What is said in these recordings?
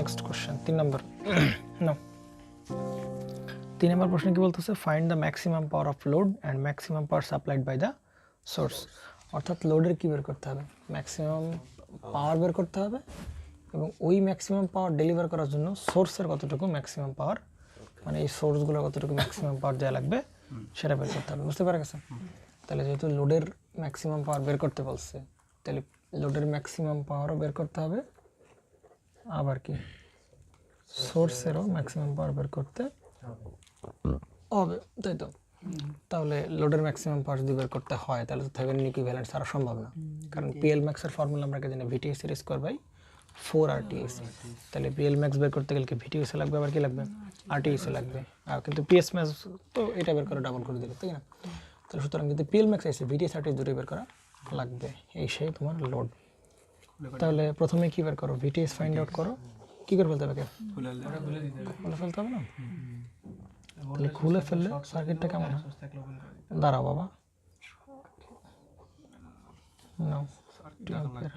Next question 3 number now 3 number প্রশ্ন কি বলতেছে find the maximum power of load and maximum power supplied by the source. অর্থাৎ লোডের কি বের করতে হবে, ম্যাক্সিমাম পাওয়ার বের করতে হবে এবং ওই ম্যাক্সিমাম পাওয়ার ডেলিভার করার জন্য সোর্সের কতটুকু ম্যাক্সিমাম পাওয়ার, মানে এই সোর্সগুলো কতটুকু ম্যাক্সিমাম পাওয়ার দেওয়া লাগবে সেটা বের করতে হবে। বুঝতে পারা গেছে? তাহলে যেহেতু লোডের ম্যাক্সিমাম পাওয়ার বের করতে বলছে, তাহলে লোডের ম্যাক্সিমাম পাওয়ারও বের করতে হবে, আবার কি সোর্সেরও ম্যাক্সিমাম পাওয়ার বের করতে হবে, তাই তো? তাহলে লোডের ম্যাক্সিমাম পাওয়ার যদি বের করতে হয় তাহলে তো থেভেনিন ইকুইভ্যালেন্ট ছাড়া সম্ভব না, কারণ পিএল ম্যাক্সের ফর্মুলা আমরা জানি ভিটিএসি স্কোয়ার বাই 4 তাহলে পিএল ম্যাক্স বের করতে গেলে কি ভিটিএসি লাগবে, আবার কি লাগবে আরটিএসি লাগবে, আর কিন্তু পিএস ম্যাক্স তো এটা বের করে ডাবল করে দিলে, তাই না? তাহলে সুতরাং যদি পিএল ম্যাক্স এসে ভিটিএস আরটিএস দুটোই বের করা লাগবে, এই সেই তোমার লোড। তাহলে প্রথমে কি বের করো, ভিটিএস ফাইন্ড আউট করো, কি করে ফেলতে হবে, খুলে ফেলতে হবে না? তাহলে খুলে ফেললে সার্কিটটা কেমন হয়, দাঁড়াও বাবা, নাও 2 অ্যাম্পিয়ার,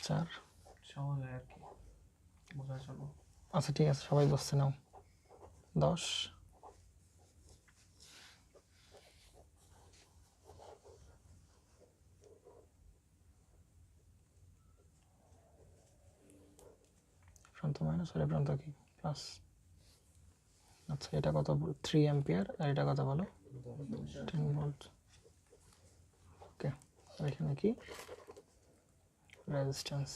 4, আচ্ছা ঠিক আছে সবাই বসছে, নাও 10, প্রান্ত মাইনাস আর প্রান্ত কি প্লাস। আচ্ছা এটা কত, 3 অ্যাম্পিয়ার, আর এটা কত বলো 10 ভোল্ট। ওকে, আর এখানে কি রেজিস্ট্যান্স,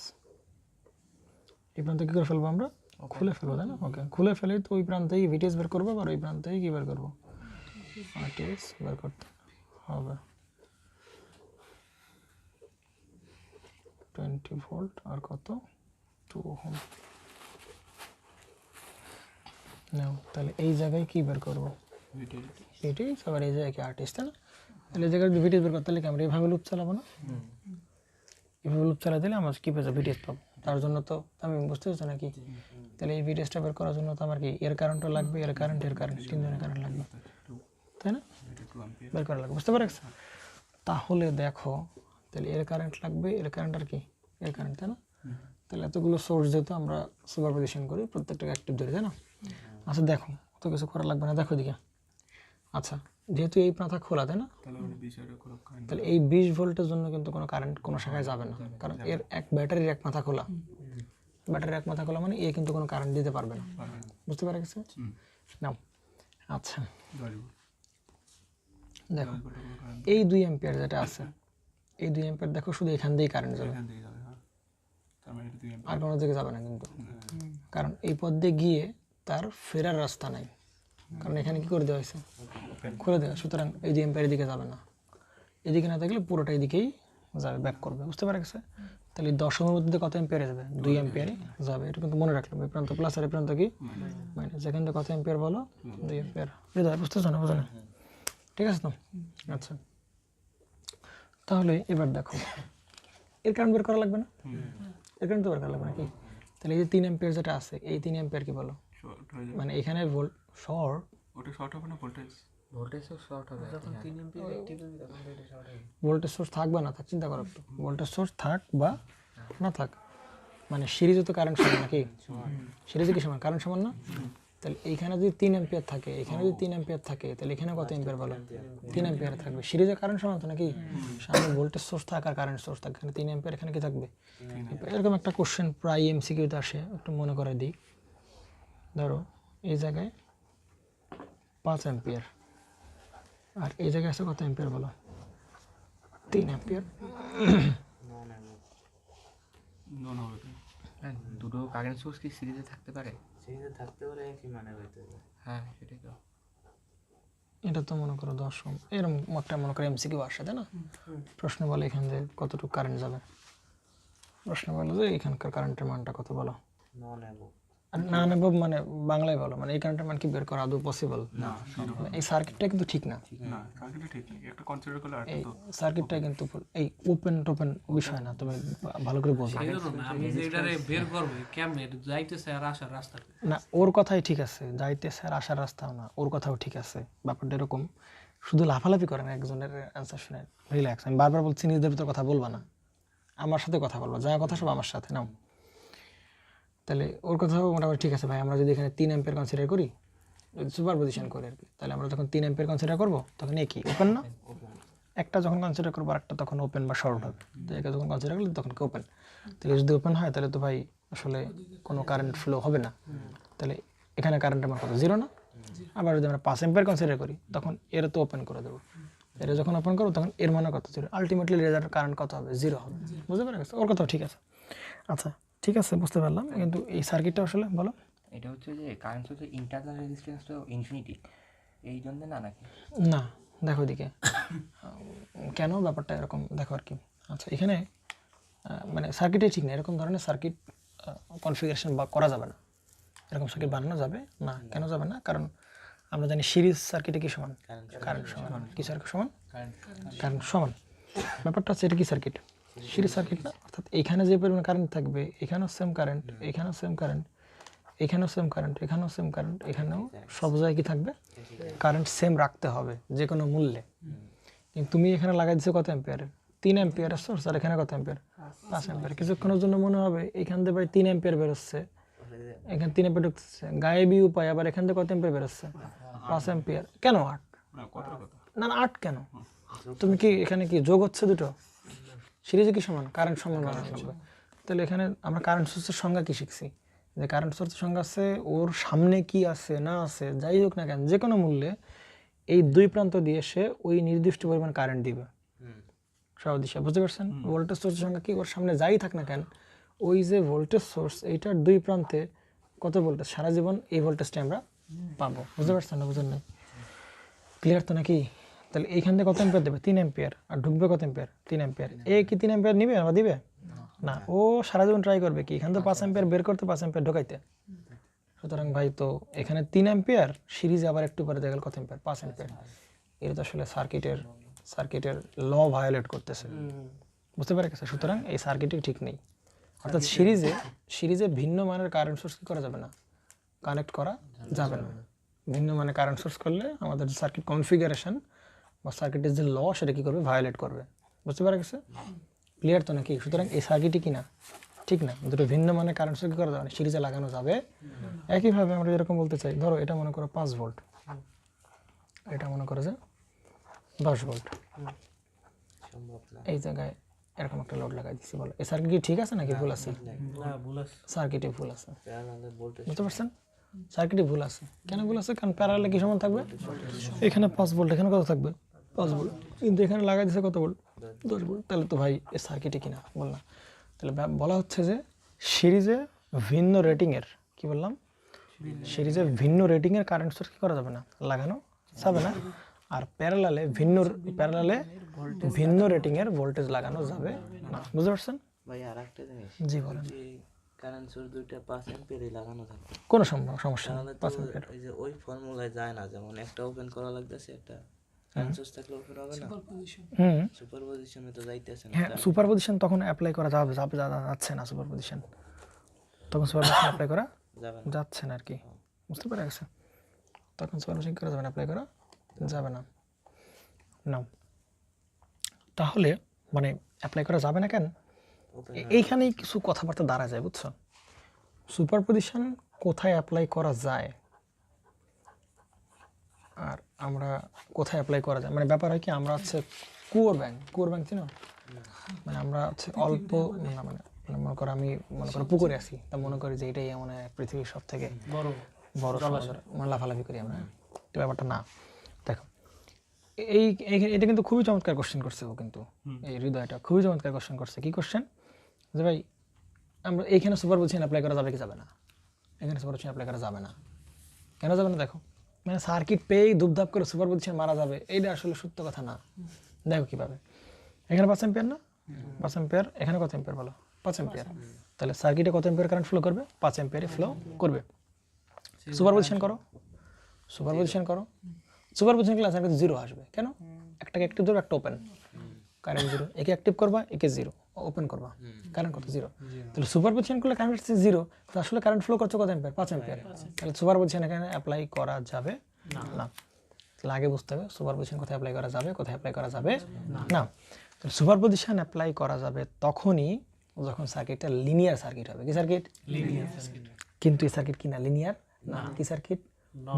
এই প্রান্তে কি করে ফেলবো আমরা, খুলে ফেলবো, তাই না? ওকে, খুলে ফেলে তো ওই প্রান্তেই ভিটিএস বের করবো, আর ওই প্রান্তেই কি বের করবো, আরটিএস বের করতে হবে। 20 ভোল্ট আর কত 2 ওহম। নাও তাহলে এই জায়গায় কি বের করবো, ভিটিএস, আবার এই জায়গায় কি আরটিএস, তাই না? তাহলে এই জায়গায় যদি ভিটিএস বের করতে হলে কি আমরা এইভাবে লুপ চালাবো না, এভাবে লুপ চালা দিলে আমরা কি পেয়েছি ভিটিএস পাবো। তার জন্য তো আমি বুঝতে পারছি নাকি, তাহলে এই ভিটিএসটা বের করার জন্য তো আমার কি এর কারেন্টও লাগবে, এর কারেন্ট, তিন ধরনের কারেন্ট লাগবে, তাই না? বের করা লাগবে, বুঝতে পারছো? তাহলে দেখো, তাহলে এর কারেন্ট লাগবে, এর কারেন্ট আর কি এর কারেন্ট, তাই না? তাহলে এতগুলো সোর্স যেহেতু আমরা সুপারপজিশন করি, প্রত্যেকটাকে অ্যাক্টিভ ধরি, তাই না? আচ্ছা দেখো, তো কিছু করা লাগবে না, দেখো এদিকে। আচ্ছা যেহেতু এই প্রান্তা খোলা, তাই না? তাহলে এই 20 ভোল্টের জন্য কিন্তু কোনো কারেন্ট কোনো শাখায় যাবে না, কারণ এর এক ব্যাটারির এক মাথা খোলা, ব্যাটারির এক মাথা খোলা মানে এ কিন্তু কোনো কারেন্ট দিতে পারবে না, বুঝতে পারা গেছে? নাও আচ্ছা দেখো এই 2 অ্যাম্পিয়ার যেটা আছে, এই 2 অ্যাম্পিয়ার দেখো শুধু এখান দিয়েই কারেন্ট যাবে, আর কোনো দিকে যাবে না কিন্তু, কারণ এই পথ দিয়ে গিয়ে তার ফেরার রাস্তা নাই, কারণ এখানে কি করে দেওয়া হয়েছে, খুলে দেওয়া, সুতরাং এই 2 অ্যাম্পিয়ার দিকে যাবে না, এদিকে না থাকলে পুরোটা এদিকেই যাবে, ব্যাক করবে, বুঝতে পারা গেছে? তাহলে দশমের মধ্যে কত অ্যাম্পিয়ারে যাবে, 2 অ্যাম্পিয়ারে যাবে, এটা কিন্তু মনে রাখলাম, এই প্রান্ত প্লাস আর এই প্রান্ত কি মাইনাস, যেখান থেকে কত অ্যাম্পিয়ার বলো 2 অ্যাম্পিয়ার, বুঝতেছো না, বুঝো না? ঠিক আছে তো? আচ্ছা তাহলে এবার দেখো এর কারেন্ট বের করা লাগবে না, এর কারেন্ট তো বের করা লাগবে না কি, তাহলে এই যে 3 অ্যাম্পিয়ার যেটা আছে, এই 3 অ্যাম্পিয়ার কি বলো, মানে এখানে শর্ট, ওটা শর্ট হবে না, ভোল্টেজ শর্ট হবে, যখন 3 অ্যাম্পিয়ার অ্যাক্টিভ হবে তখন এটা শর্ট হবে, ভোল্টেজ সোর্স থাক বা না থাক, চিন্তা করো একটু, ভোল্টেজ সোর্স থাক বা না থাক, মানে সিরিজে তো কারেন্ট সমান নাকি, সিরিজে কি সমান, কারেন্ট সমান না? তাহলে এইখানে যদি 3 অ্যাম্পিয়ার থাকে, এখানে যদি 3 অ্যাম্পিয়ার থাকে, তাহলে এখানে কত অ্যাম্পিয়ার বলো, 3 অ্যাম্পিয়ার থাকবে, সিরিজে কারেন্ট সমান তো নাকি, সামনে ভোল্টেজ সোর্স থাক আর কারেন্ট সোর্স থাক, এখানে 3 অ্যাম্পিয়ার, এখানে কি থাকবে, এরকম একটা কোশ্চেন প্রায় এমসিকিউতে আসে, একটু মনে করে দিই। ধরো এই জায়গায় 5 অ্যাম্পিয়ার, আর এই জায়গায় আছে কত অ্যাম্পিয়ার বলো, 3 অ্যাম্পিয়ার। নন হবে তো, হ্যাঁ, দুটো কারেন্ট সোর্স কি সিরিজে থাকতে পারে, সিরিজে থাকতে পারে, কি মানে হইতে পারে, হ্যাঁ সেটাই তো। এটা তো মনে করো 10 ওহম, এরকম একটা মনে করো এমসিকিউ আসে, তাই না? প্রশ্ন বলে এখান থেকে কতটুকু কারেন্ট যাবে, প্রশ্ন বলে যে এখানকার কারেন্টের মানটা কত বলো, নন অ্যাবভ, আর না নেব মানে বাংলায় বলো, মানে এই কারেন্টের মান কি বের করা আদৌ পসিবল না, এই সার্কিটটা কিন্তু ঠিক না, না কালকে ঠিক নেই, একটা কনসিডার করলে আর এই তো সার্কিটটা কিন্তু এই ওপেন টোপেন বিষয় না, তুমি ভালো করে বোঝো আমি যে এটারে বের করবো কেমনে, এটা যাইতেছে আর আসার রাস্তা না, ওর কথাই ঠিক আছে, যাইতেছে আর আসার রাস্তাও না, ওর কথাও ঠিক আছে, ব্যাপারটা এরকম, শুধু লাফালাফি করে না, একজনের অ্যান্সার শুনে রিল্যাক্স। আমি বারবার বলছি নিজেদের ভিতর কথা বলবা না, আমার সাথে কথা বলবা, যা কথা সব আমার সাথে। নাও তাহলে ওর কথাও মোটামুটি ঠিক আছে ভাই। আমরা যদি এখানে 3 অ্যাম্পিয়ার কনসিডার করি, যদি সুপার পজিশন করি আর কি, তাহলে আমরা যখন 3 অ্যাম্পিয়ার কনসিডার করবো তখন কি ওপেন না? একটা যখন কনসিডার করবো আর একটা তখন ওপেন বা শর্ট হবে। তো একে যখন কনসিডার করলে তখন কি ওপেন। তাহলে যদি ওপেন হয় তাহলে তো ভাই আসলে কোনো কারেন্ট ফ্লো হবে না। তাহলে এখানে কারেন্টের মান কত? 0 না? আবার যদি আমরা 5 অ্যাম্পিয়ার কনসিডার করি তখন এর তো ওপেন করে দেবো। এটা যখন ওপেন করবো তখন এর মান কত? 0। আলটিমেটলি রেজাল্ট কারেন্ট কত হবে? 0 হবে। বুঝতে পারা গেছে? ওর কথাও ঠিক আছে। আচ্ছা ঠিক আছে, বুঝতে পারলাম। কিন্তু এই সার্কিটটা আসলে বলো। এটা হচ্ছে যে কারেন্ট হচ্ছে ইন্টারনাল রেজিস্ট্যান্সটা ইনফিনিটি, এই জন্য না নাকি? না, দেখো এদিকে কেন ব্যাপারটা এরকম দেখো আর কি। আচ্ছা এখানে মানে সার্কিটই ঠিক না, এরকম ধরনের সার্কিট কনফিগারেশন বা করা যাবে না, এরকম সার্কিট বানানো যাবে না। কেন যাবে না? কারণ আমরা জানি সিরিজ সার্কিটে কি সমান? কারেন্ট সমান। কি সার্কিট সমান? কারেন্ট সমান। ব্যাপারটা হচ্ছে এটা কি সার্কিট? সিরিজ সার্কিট না? অর্থাৎ এখানে যে পরিমাণ কারেন্ট থাকবে এখানেও সেম কারেন্ট, এখানেও সেম কারেন্ট, এখানেও সেম কারেন্ট, এখানেও সেম কারেন্ট, এখানেও সব জায়গায় কি থাকবে? কারেন্ট সেম রাখতে হবে যে কোনো মূল্যে। কিন্তু তুমি এখানে লাগাই দিচ্ছ কত অ্যাম্পিয়ারের? 3 অ্যাম্পিয়ারের সোর্স, আর এখানে কত অ্যাম্পিয়ার? 5 অ্যাম্পিয়ার। কিছুক্ষণের জন্য মনে হবে এখান থেকে প্রায় 3 অ্যাম্পিয়ার বেরোচ্ছে, এখানে 3 অ্যাম্পিয়ার ঢুকতেছে, গায়েবী উপায় আবার এখান থেকে কত অ্যাম্পিয়ার বেরোচ্ছে? 5 অ্যাম্পিয়ার। কেন 8? না না 8 কেন? তুমি কি এখানে কি যোগ হচ্ছে দুটো? সিরিজে কি সমান? কারেন্ট সমান বানানো লাগবে। তাহলে এখানে আমরা কারেন্ট সোর্সের সংজ্ঞা কি শিখছি? যে কারেন্ট সোর্সের সংজ্ঞা আছে ওর সামনে কি আছে না আছে যাই হোক না কেন যে কোনো মূল্যে এই দুই প্রান্ত দিয়ে সে ওই নির্দিষ্ট পরিমাণ কারেন্ট দিবে সব দিশা। বুঝতে পারছেন? ভোল্টেজ সোর্সের সংজ্ঞা কি? ওর সামনে যাই থাক না কেন ওই যে ভোল্টেজ সোর্স এইটার দুই প্রান্তে কত ভোল্টেজ, সারা জীবন এই ভোল্টেজটা আমরা পাবো। বুঝতে পারছেন না? বুঝেন নাই? ক্লিয়ার তো নাকি? তাহলে এইখান থেকে কত অ্যাম্পিয়ার দেবে? 3 অ্যাম্পিয়ার। আর ঢুকবে কত অ্যাম্পিয়ার? 3 অ্যাম্পিয়ার। এ কি 3 অ্যাম্পিয়ার নিবে বা দিবে না? ও সারা জীবন ট্রাই করবে কি এখান থেকে 5 অ্যাম্পিয়ার বের করতে, 5 অ্যাম্পিয়ার ঢোকাইতে। সুতরাং ভাই তো এখানে 3 অ্যাম্পিয়ার, সিরিজে আবার একটু পরে দেখা গেল কত অ্যাম্পিয়ার? 5 অ্যাম্পিয়ার। এটা তো আসলে সার্কিটের ল ভায়োলেট করতেছে। বুঝতে পারে গেছে? সুতরাং এই সার্কিটই ঠিক নেই। অর্থাৎ সিরিজে ভিন্ন মানের কারেন্ট সোর্স কি করা যাবে না? কানেক্ট করা যাবে না। ভিন্ন মানের কারেন্ট সোর্স করলে আমাদের যে সার্কিট কনফিগারেশন বা সার্কিটের যে ল সেটা কি করবে? ভায়োলেট করবে। বুঝতে পারা গেছে? ক্লিয়ার তো নাকি? সুতরাং এই সার্কিটই কি না? ঠিক না। দুটো ভিন্ন মানের কারেন্ট সোর্স কি করা যাবে না? সিরিজে লাগানো যাবে। একইভাবে আমরা এরকম বলতে চাই, ধরো এটা মনে করো 5 ভোল্ট, এটা মনে করো যে 10 ভোল্ট, সম্ভব না। এই জায়গায় এরকম একটা লোড লাগাই দিচ্ছি। বলো এই সার্কিট কি ঠিক আছে নাকি ভুল আছে? সার্কিটে ভুল আছে। প্যারালালে ভোল্টেজ বুঝতে পারছেন? সার্কিটে ভুল আছে। কেন ভুল আছে? কারণ প্যারালালে কি সমান থাকবে? এখানে 5 ভোল্ট, এখানে কত থাকবে? 5 ভোল্ট, কিন্তু এখানে লাগাই দিচ্ছে কত ভোল্ট? 10 ভোল্ট। তাহলে তো ভাই এই সার্কিটে কিনা বল না। তাহলে বলা হচ্ছে যে সিরিজে ভিন্ন রেটিংয়ের, কি বললাম? সিরিজে ভিন্ন রেটিংয়ের কারেন্ট সোর্স কি করা যাবে না? লাগানো যাবে না। আর প্যারালালে ভিন্ন রেটিংয়ের ভোল্টেজ লাগানো যাবে না। বুঝতে পারছেন? ভাই আর একটা জিনিস, জি বলেন। যে কারেন্ট সোর্স দুইটা 5 অ্যাম্পিয়ারই লাগানো থাকে, কোনো সমস্যা নেই। তাহলে তো 5 অ্যাম্পিয়ার। ওই যে ওই ফর্মুলায় যায় না, যেমন একটা ওপেন করা লাগতেছে, একটা কারেন্ট সোর্স থাকলে ওপেন হবে না, সুপারপজিশনে তো যাইতেছে না। হ্যাঁ, সুপারপজিশন তখন অ্যাপ্লাই করা যাচ্ছে না। সুপারপজিশন তখন সুপারপজিশন অ্যাপ্লাই করা যাচ্ছে না আর কি। বুঝতে পারা গেছে? তখন সুপারপজিশন করা যাবে না, অ্যাপ্লাই করা যাবে না। না তাহলে মানে অ্যাপ্লাই করা যাবে না কেন? এইখানেই কিছু কথাবার্তা দাঁড়া যায়। বুঝছো? সুপারপজিশন কোথায় অ্যাপ্লাই করা যায় আর আমরা কোথায় অ্যাপ্লাই করা যায়, মানে ব্যাপার হয় কি, আমরা হচ্ছে কুয়োর ব্যাংক চিনো? মানে আমরা হচ্ছে অল্প না, মানে মনে করো আমি মনে করো পুকুরে আছি, তা মনে করি যে এটাই মানে পৃথিবীর সব থেকে বড় সমুদ্র, মানে লাফালাফি করি আমরা। তো ব্যাপারটা না। দেখো এটা কিন্তু খুবই চমৎকার কোশ্চেন করছে ও, কিন্তু এই হৃদয়টা খুবই চমৎকার কোশ্চেন করছে। কি কোশ্চেন? যে ভাই আমরা এইখানে সুপারপজিশন অ্যাপ্লাই করা যাবে কি যাবে না? এখানে সুপারপজিশন অ্যাপ্লাই করা যাবে না। কেন যাবে না? দেখো মানে সার্কিট পেয়েই ধূপধাপ করে সুপারপজিশন মারা যাবে, এইটা আসলে সত্য কথা না। দেখো কীভাবে, এখানে 5 অ্যাম্পিয়ার না? 5 অ্যাম্পিয়ার, এখানে কত অ্যাম্পিয়ার বলো? 5 অ্যাম্পিয়ার। তাহলে সার্কিটে কত অ্যাম্পিয়ার কারেন্ট ফ্লো করবে? 5 অ্যাম্পিয়ারে ফ্লো করবে। সুপারপজিশন করো, সুপারপজিশন করলে সার্কিট 0 আসবে। কেন? একটাকে অ্যাক্টিভ ধরো, একটা ওপেন, কারেন্ট 0। একে অ্যাক্টিভ করবা, একে 0 ওপেন করবা, কারেন্ট কত? 0। তাহলে সুপারপজিশন করলে কারেন্ট হচ্ছে 0, তো আসলে কারেন্ট ফ্লো করছে কত অ্যাম্পিয়ার? 5 অ্যাম্পিয়ার। তাহলে সুপারপজিশন এখানে অ্যাপ্লাই করা যাবে না। তাহলে আগে বুঝতে হবে সুপারপজিশন কোথায় অ্যাপ্লাই করা যাবে, কোথায় অ্যাপ্লাই করা যাবে না। তাহলে সুপারপজিশন অ্যাপ্লাই করা যাবে তখনই যখন সার্কিটটা লিনিয়ার সার্কিট হবে। কি সার্কিট? কিন্তু এই সার্কিট কি না লিনিয়ার না, কি সার্কিট?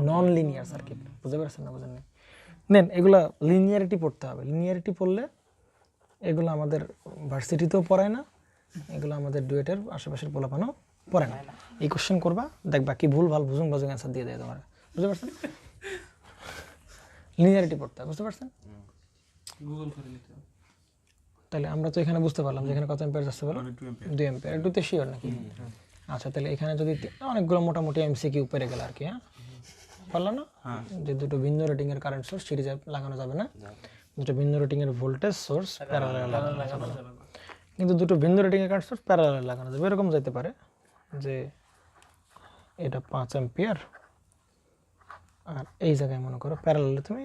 Non linear circuit. বুঝতে পারছেন না? বুঝেন? নেন এগুলা লিনিয়ারিটি পড়তে হবে। লিনিয়ারিটি পড়লে এগুলো আমাদের ভার্সিটিতেও পড়ায় না, এগুলো আমাদের ডুয়েটের আশেপাশের পোলাপানও পড়ে না। এই কোশ্চেন করবা, দেখবা কি ভুল ভাল বুঝুন বাজুং অ্যান্সার দিয়ে দেয় তোমার। বুঝতে পারছেন? লিনিয়ারিটি পড়তে হবে। বুঝতে পারছেন? গুগল করে নিতে হবে। তাহলে আমরা তো এখানে বুঝতে পারলাম যে এখানে কত এম্পিয়ার যাচ্ছে বলো? 2 এম্পিয়ার। একটুতে শিওর নাকি? আচ্ছা, তাহলে এখানে যদি অনেকগুলো মোটামুটি এমসিকিউ উপরে গেল আর কি। হ্যাঁ, পারলাম না যে দুটো ভিন্ন রেটিং এর কারেন্ট সোর্স সিরিজে লাগানো যাবে না, দুটো ভিন্ন রেটিং এর ভোল্টেজ সোর্স প্যারালাল লাগানো যাবে না, কিন্তু দুটো ভিন্ন রেটিং এর কারেন্ট সোর্স প্যারালাল লাগানো যাবে। এরকম যেতে পারে যে এটা 5 এম্পিয়ার আর এই জায়গায় মনে করো প্যারালালে তুমি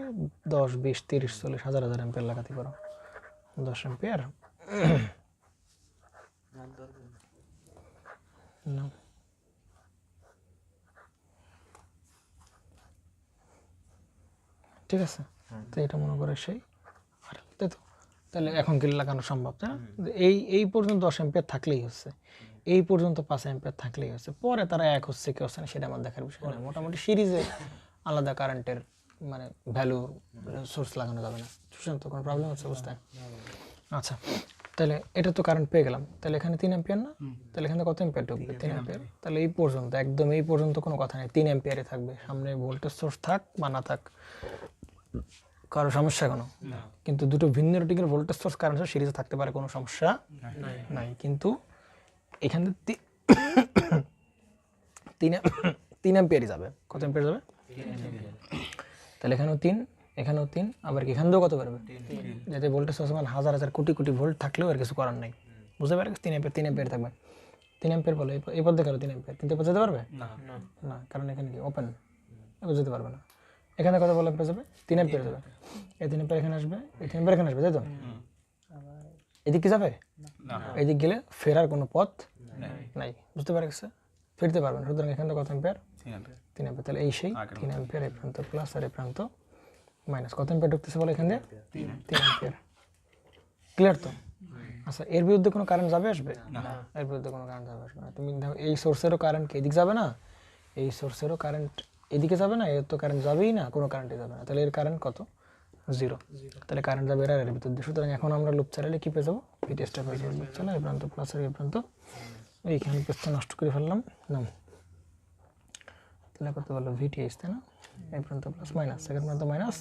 10 20 30 40 হাজার হাজার এম্পিয়ার লাগাতে পারো। 10 এম্পিয়ার না, ঠিক আছে? তো এটা মনে করে সেই আর তাই তো। তাহলে এখন কি লাগানো সম্ভব? তাই না? এই পর্যন্ত 10 এম্পিয়ার থাকলেই হচ্ছে, এই পর্যন্ত 5 এম্পিয়ার থাকলেই হচ্ছে। পরে তারা এক হচ্ছে কি হচ্ছে না সেটা আমার দেখার বিষয় না। মোটামুটি সিরিজে আলাদা কারেন্টের মানে ভ্যালু সোর্স লাগানো যাবে না। বুঝছেন তো? কোনো প্রবলেম হচ্ছে বুঝতে? আচ্ছা, তাহলে এটা তো কারেন্ট পেয়ে গেলাম। তাহলে এখানে 3 এম্পিয়ার না? তাহলে এখানে কত এম্পিয়ার ঢুকবে? 3 এম্পিয়ার। তাহলে এই পর্যন্ত একদম এই পর্যন্ত কোনো কথা নেই, 3 এম্পিয়ারে থাকবে। সামনে ভোল্টেজ সোর্স থাক বা না থাক কারো সমস্যা কোনো, কিন্তু দুটো ভিন্ন রেটিংয়ের ভোল্টেজ সোর্স কারেন্ট সোর্স সিরিজে থাকতে পারে, কোনো সমস্যা নাই। কিন্তু এখানে 3 এম্পিয়ারই যাবে। কত এম্পিয়ার যাবে? তাহলে এখানেও 3, এখানেও 3, আবার এখান দিয়েও কত পারবে? যাতে ভোল্টেজ সোর্স মানে হাজার হাজার কোটি কোটি ভোল্ট থাকলেও আর কিছু করার নাই। বুঝতে পারে? 3 এম্পিয়ার থাকবে। 3 এম্পিয়ার বলে এই পথ দেখালো 3 এম্পিয়ার, কিন্তু এবার যেতে পারবে না, কারণ এখানে কি ওপেন, এবার যেতে পারবে না। এখানে কত বলে এম্পিয়ার যাবে? 3 এম্পিয়ার যাবে। এই 3 এম্পিয়ার এখানে আসবে, এই 3 এম্পিয়ার এখানে আসবে, তাই তো? এদিক কি যাবে? এদিক গেলে ফেরার কোনো পথ নাই। বুঝতে পারে গেছে? ফিরতে পারবে না। সুতরাং এখানে কত এম্পিয়ার? 3 এম্পিয়ার। তাহলে এই সেই 3 এম্পিয়ার, এই প্রান্ত প্লাস আর এই প্রান্ত মাইনাস। কত এম্পিয়ার ঢুকতেছে বলে এখানে? 3 এম্পিয়ার। ক্লিয়ার তো? আচ্ছা, এর বিরুদ্ধে কোনো কারেন্ট যাবে আসবে? এর বিরুদ্ধে কোনো কারেন্ট যাবে আসবে না। তুমি দেখো এই সোর্সেরও কারেন্ট কি এদিক যাবে না, এই সোর্সেরও কারেন্ট এদিকে যাবে না, এর তো কারেন্ট যাবেই না, কোনো কারেন্টই যাবে না। তাহলে এর কারেন্ট কত? 0। তাহলে কারেন্ট যাবে এর ভিতর দিয়ে। সুতরাং এখন আমরা লুপ চালালে কি পেয়ে যাবো? ভিটিএসটা পেয়ে যাবো। লুপ চালা এই প্রান্ত প্লাস আর এই প্রান্ত, এইখানে পেজটা নষ্ট করে ফেললাম না। তাহলে কত বলো? ভিটিএস, তাই না? এই প্রান্ত প্লাস মাইনাস, সেকেন্ড প্রান্ত মাইনাস,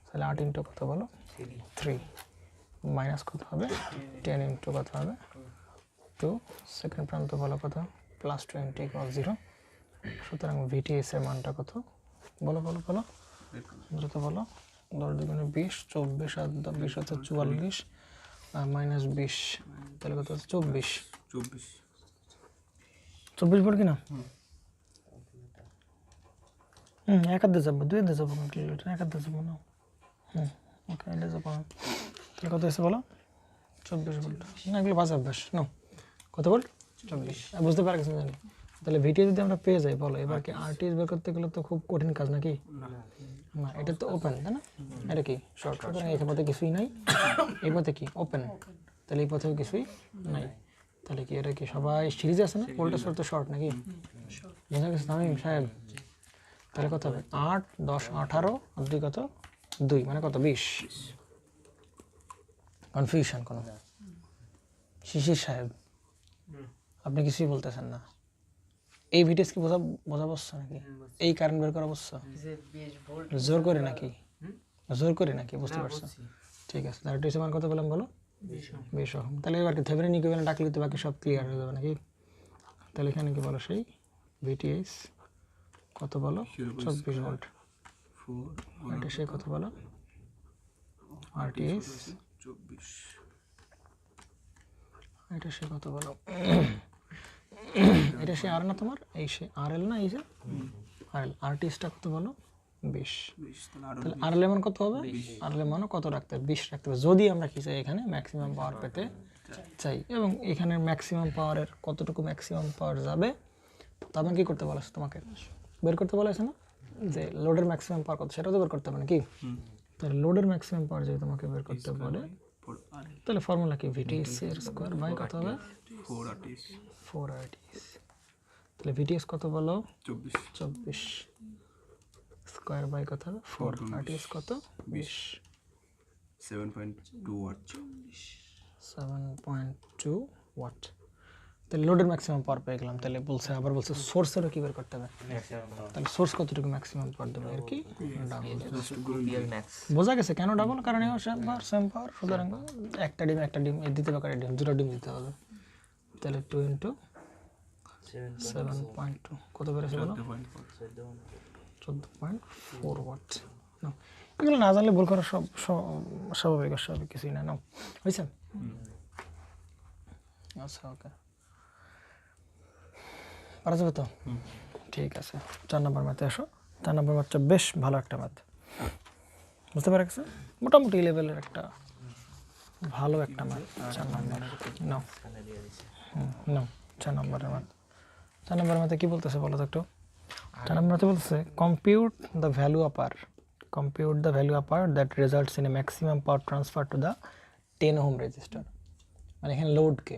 তাহলে 8 ইন্টু কত বলো? 3 মাইনাস কত হবে? 10 ইন্টু কত হবে? 2, সেকেন্ড প্রান্ত বলো কত? Plus 20 equal 0। সুতরাং ভিটিএস এর মানটা কত বলো বলো বলো দ্রুত বলো? 10 দুগুণে 20, 24 আর 20 হচ্ছে 44 আর মাইনাস 20, তাহলে কত হচ্ছে? 24 ভোল্ট কিনা? এক হাতে যাবো, 2 হাতে যাবো, এক হাতে যাবো না। ওকে, এটা যাবো না। তাহলে কত হয়েছে বলো? 24 ভোল্ট। না, এগুলো বাজে অভ্যাস। না, কত ভোল্ট? 24। বুঝতে পারছি জানি। তাহলে ভিটিএস যদি আমরা পেয়ে যাই বলো, এবার কি আরটিএস বের করতে গেলে তো খুব কঠিন কাজ নাকি? না, এটা তো ওপেন, তাই না? এটা কি শর্ট? সুতরাং এই পথে কিছুই নাই, এই পথে কি ওপেন, তাহলে এই পথেও কিছুই নাই। তাহলে কি এটা কি সবাই সিরিজে আছে না? ভোল্টেজ সোর্স তো শর্ট নাকি? বোঝা গেছে তামিম সাহেব? তাহলে কত হবে? 8 10 18 আর 2 কত? 2 মানে কত? 20। কনফিউশন কোনো? শিশির সাহেব আপনি কিছুই বলতেছেন না। এই ভিটিএস কি বোঝা বসছো নাকি? এই কারেন্ট বের করা বসছো জোর করে নাকি? জোর করে নাকি? বুঝতে পারছো? ঠিক আছে, তাহলে টিএস মান কত বললাম বলো? 20 ওহম। তাহলে এবার কি থেভেনিন ইকুইভ্যালেন্ট ডাকলে তো বাকি সব ক্লিয়ার হয়ে যাবে নাকি? তাহলে এখানে কি বলো? সেই ভিটিএস কত বলো? 24 ভোল্ট। এটা সে কত বলো? আরটিএস 24। এটা সে কত বলো? এটা সে আর না তোমার, এই সে আরএল না, এই যে আরএল। আরটিএসটা কত বলো? 20। তাহলে আরএল এর মান কত হবে? আরএল এর মানও কত রাখতে হবে? 20 রাখতে হবে, যদি আমরা কি চাই এখানে ম্যাক্সিমাম পাওয়ার পেতে চাই। এবং এখানে ম্যাক্সিমাম পাওয়ারের কতটুকু ম্যাক্সিমাম পাওয়ার যাবে তখন কি করতে বলেছে তোমাকে? বের করতে বলেছে না যে লোডের ম্যাক্সিমাম পাওয়ার কত, সেটাও তো বের করতে হবে নাকি? তাহলে লোডের ম্যাক্সিমাম পাওয়ার যদি তোমাকে বের করতে বলে তাহলে ফর্মুলা কি VTS এর স্কোয়ার বাই কত হবে 4 4RTS। তাহলে VTS কত বলো 24 স্কোয়ার বাই কত হবে 4RTS কত 20 7.2 ওয়াট 7.2 ওয়াট। তাহলে লোডের ম্যাক্সিমাম পাওয়ার পেয়ে গেলাম। তাহলে আবার বলছে সোর্সেরও কি বের করতে হবে, তাহলে সোর্স কতটুকু ম্যাক্সিমাম পাওয়ার দেবে আর কি ডাবল। বোঝা গেছে কেন ডাবল, কারণ সেম পাওয়ার, সুতরাং একটা ডিম এর দিতে পারে দুটো ডিম দিতে হবে। তাহলে 2 × 7.2 কত বেড়েছে বলো 14.4 ওয়াট। নাও এগুলো না জানলে ভুল করা সব স্বাভাবিক কিছুই না। নাও হয়েছে? আচ্ছা ওকে, পারা যাবে তো? ঠিক আছে, 4 নম্বর ম্যাথে আসো। 4 নম্বর ম্যাথটা বেশ ভালো একটা ম্যাথ, বুঝতে পারা গেছে, মোটামুটি লেভেলের একটা ভালো একটা ম্যাথ। 4 নম্বর নাও, নাও 4 নম্বরের ম্যাথ। 4 নম্বরের ম্যাথে কি বলতেছে বলো তো একটু? 4 নম্বর ম্যাথে বলতেছে compute the value upper that results in a maximum power transfer to the 10 ohm register. মানে এখানে লোডকে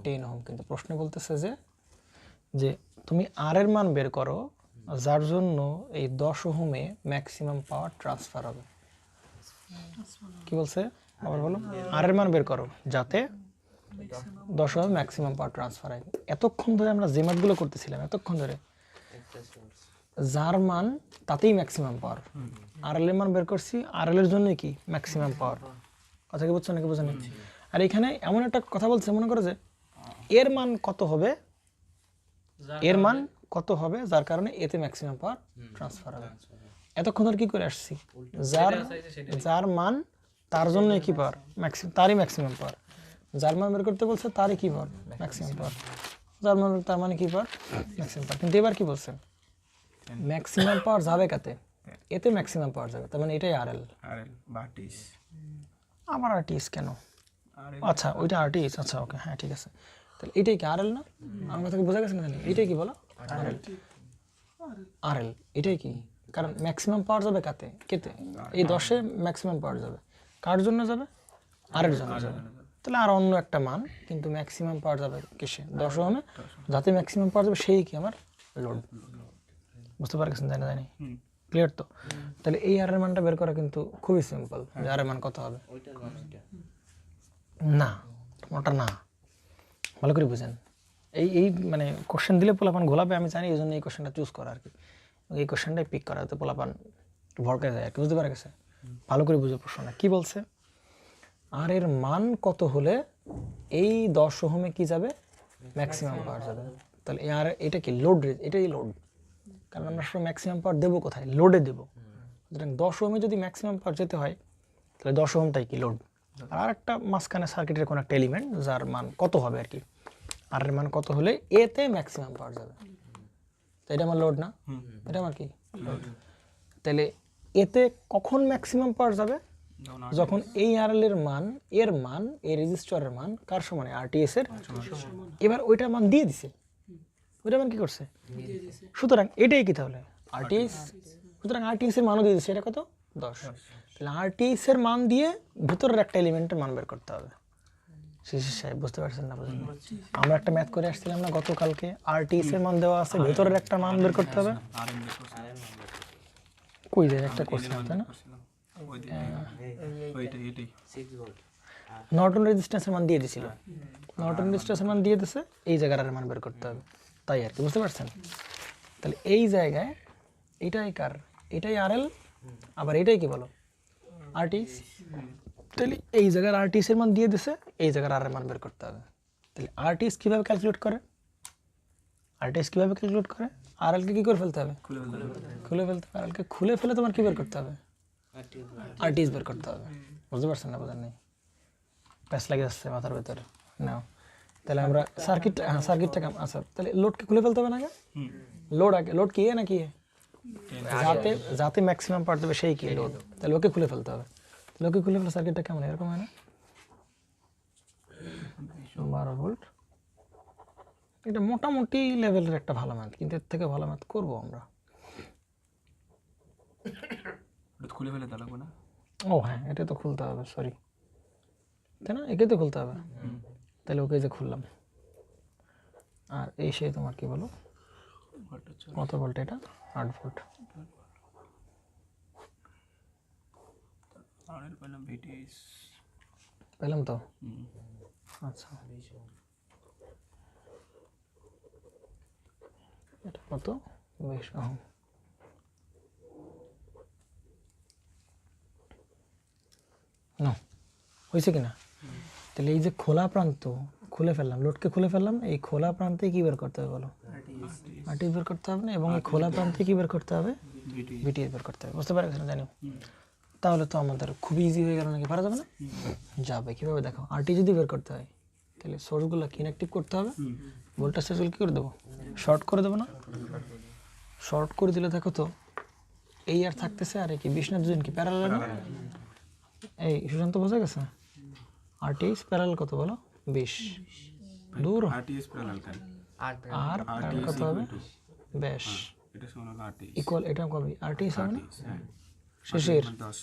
10 ওহম, কিন্তু প্রশ্ন বলতেছে যে তুমি আর এর মান বের করো যার জন্য এই 10 ওহমে ম্যাক্সিমাম পাওয়ার ট্রান্সফার হবে। কি বলছে আবার বলো? আর এর মান বের করো যাতে 10 ওহমে ম্যাক্সিমাম পাওয়ার ট্রান্সফার হয়। এতক্ষণ ধরে আমরা যে ম্যাথগুলো করতেছিলাম এতক্ষণ ধরে যার মান তাতেই ম্যাক্সিমাম পাওয়ার, আর এর মান বের করছি আর এর জন্য কি ম্যাক্সিমাম পাওয়ার। কথা কি বুঝছো নাকি বুঝো না? আর এখানে এমন একটা কথা বলছে, মনে করো যে এর মান কত হবে, যার কারণে এতে ম্যাক্সিমাম পাওয়ার ট্রান্সফার হবে। এতক্ষণ ধরে কি করে আসছি, যার মান তার জন্য কি পাওয়ার তারই ম্যাক্সিমাম পাওয়ার, যার মান বের করতে বলছে তারই কি পাওয়ার ম্যাক্সিমাম পাওয়ার, যার মান তার মানে কি পাওয়ার ম্যাক্সিমাম পাওয়ার। কিন্তু এবার কি বলছে ম্যাক্সিমাম পাওয়ার যাবে কাতে, এতে ম্যাক্সিমাম পাওয়ার যাবে, তার মানে এটাই আরএল। আবার আরটিএস কেন? আচ্ছা ওইটা আরটিএস, আচ্ছা ওকে হ্যাঁ ঠিক আছে। তাহলে এটাই কি আরএল না? আমার কথা কি বোঝা গেছে না? এটাই কি বলো আরএল, এটাই কি, কারণ ম্যাক্সিমাম পাওয়ার যাবে কাতে, কেতে এই 10-এ ম্যাক্সিমাম পাওয়ার যাবে, কার জন্য যাবে আর এর জন্য যাবে। তাহলে আর অন্য একটা মান, কিন্তু ম্যাক্সিমাম পাওয়ার যাবে কিসে 10 ওহমে, যাতে ম্যাক্সিমাম পাওয়ার যাবে সেই কি আমার লোড। বুঝতে পারছেন তাই না? জানি ক্লিয়ার তো? তাহলে এই আর এর মানটা বের করা কিন্তু খুবই সিম্পল। আর এর মান কত হবে? না ওটা না, ভালো করে বুঝেন। এই মানে কোশ্চেন দিলে পোলাপান ঘোলাবে আমি জানি, এই জন্য এই কোশ্চেনটা চুজ করা আর কি, এই কোশ্চেনটাই পিক করা, তো পোলাপান ভরকে যায় আর কি। বুঝতে পারা গেছে? ভালো করে বুঝে প্রশ্নটা কি বলছে। আর এর মান কত হলে এই 10 ওহমে কি যাবে ম্যাক্সিমাম পাওয়ার যাবে। তাহলে আর এটা কি লোড, এটাই লোড, কারণ আমরা সব ম্যাক্সিমাম পাওয়ার দেবো কোথায়, লোডে দেবো। সুতরাং 10 ওহমে যদি ম্যাক্সিমাম পাওয়ার যেতে হয় তাহলে 10 ওহমটাই কি লোড, আর একটা মাঝখানে সার্কিটের কোনো একটা এলিমেন্ট যার মান কত হবে আর কি, আর এর মান কত হলে এতে ম্যাক্সিমাম পাওয়ার যাবে। তো এটা আমার লোড না, এটা আমার কি লোড। তাহলে এতে কখন ম্যাক্সিমাম পাওয়ার যাবে, যখন এই আরএল এর মান এই রেজিস্টারের মান কার সমানে, আরটিএস এর। এবার ওইটার মান দিয়ে দিছে, ওইটা মান কি করছে, সুতরাং এটাই কি তাহলে আরটিএস। সুতরাং আরটিএস এর মানও দিয়ে দিচ্ছে, এটা কত 10। তাহলে আরটিএস এর মান দিয়ে ভিতরের একটা এলিমেন্টের মান বের করতে হবে। শিশির সাহেব বুঝতে পারছেন না? বুঝলেন? আমরা একটা ম্যাথ করে আসছিলাম না গতকালকে, আরটিএস এর মান দেওয়া আছে, ভিতরের একটা মান বের করতে হবে। কই যায় একটা কোশ্চেন আছে না, নর্টন রেজিস্ট্যান্সের মান দিয়ে দিছিল, নর্টন রেজিস্ট্যান্সের মান দিয়ে দিছে, এই জায়গার মান বের করতে হবে, তাই আর কি। বুঝতে পারছেন? তাহলে এই জায়গায় এটাই কার, এটাই আরএল, আবার এটাই কি বলো আরটিএস। তাহলে এই জায়গার আরটিএস এর মান দিয়ে দিছে, এই জায়গার আর এর মান বের করতে হবে। তাহলে আরটিএস কিভাবে ক্যালকুলেট করে, আরএল কে কি করে ফেলতে হবে, খুলে ফেলতে হবে। আরএল কে খুলে ফেলে তোমার কি বের করতে হবে, আরটিএস বের করতে হবে। বুঝতে পারছেন না? বুঝেন নাই? প্যাচ লাগে যাচ্ছে মাথার ভেতর নাও। তাহলে আমরা সার্কিটটা আচ্ছা, তাহলে লোডকে খুলে ফেলতে হবে না? লোড কি না কি, যাতে ম্যাক্সিমাম পাওয়ার দেবে সেই কি লোড। তাহলে ওকে খুলে ফেলতে হবে। লোকে খুলে ফেলে সার্কিটটা কেমন এরকম হয় না, 12 ভোল্ট। এটা মোটামুটি লেভেলের একটা ভালো ম্যাথ, কিন্তু এর থেকে ভালো ম্যাথ করবো আমরা। খুলে ফেলে তা লাগবে না, ও হ্যাঁ, এটা তো খুলতে হবে, সরি, তাই না? একে তো খুলতে হবে, তাহলে ওকে যে খুললাম। আর এই সে তোমার কি বলো, কত ভোল্ট এটা? 8 ভোল্ট। RL পেলাম VTS পেলাম তো? আচ্ছা, এটা কত? 20 ওহম। না হয়েছে কিনা? তাহলে এই যে খোলা প্রান্ত খুলে ফেললাম, লোডকে খুলে ফেললাম, এই খোলা প্রান্তে কি বের করতে হবে বলো? আরটিএস বের করতে হবে না, এবং এই খোলা প্রান্তে কি বের করতে হবে? ভিটিএস বের করতে হবে। বুঝতে পারছো না? জানি। তাহলে তো আমাদের খুব ইজি হয়ে গেল নাকি? পারা যাবে না? যাবে। কিভাবে দেখো, আরটি যদি বের করতে হয় তাহলে সোর্সগুলো ইনঅ্যাক্টিভ করতে হবে, ভোল্টেজ সোর্সগুলো কী করে দেবো? শর্ট করে দেবো না? শর্ট করে দিলে দেখো তো এই আর থাকতেছে, আর কি 20 না দুজন কি প্যারালাল না? এই সুশান্ত বোঝা গেছে? আরটিএস প্যারালাল কত বলো? 20 দূর। RTS প্যারালাল কেন? আর প্যারালাল কত হবে? ব্যাস এটা সমান RTS ইকুয়াল, এটা কবে আরটিএস হবে না? হ্যাঁ শিশির 10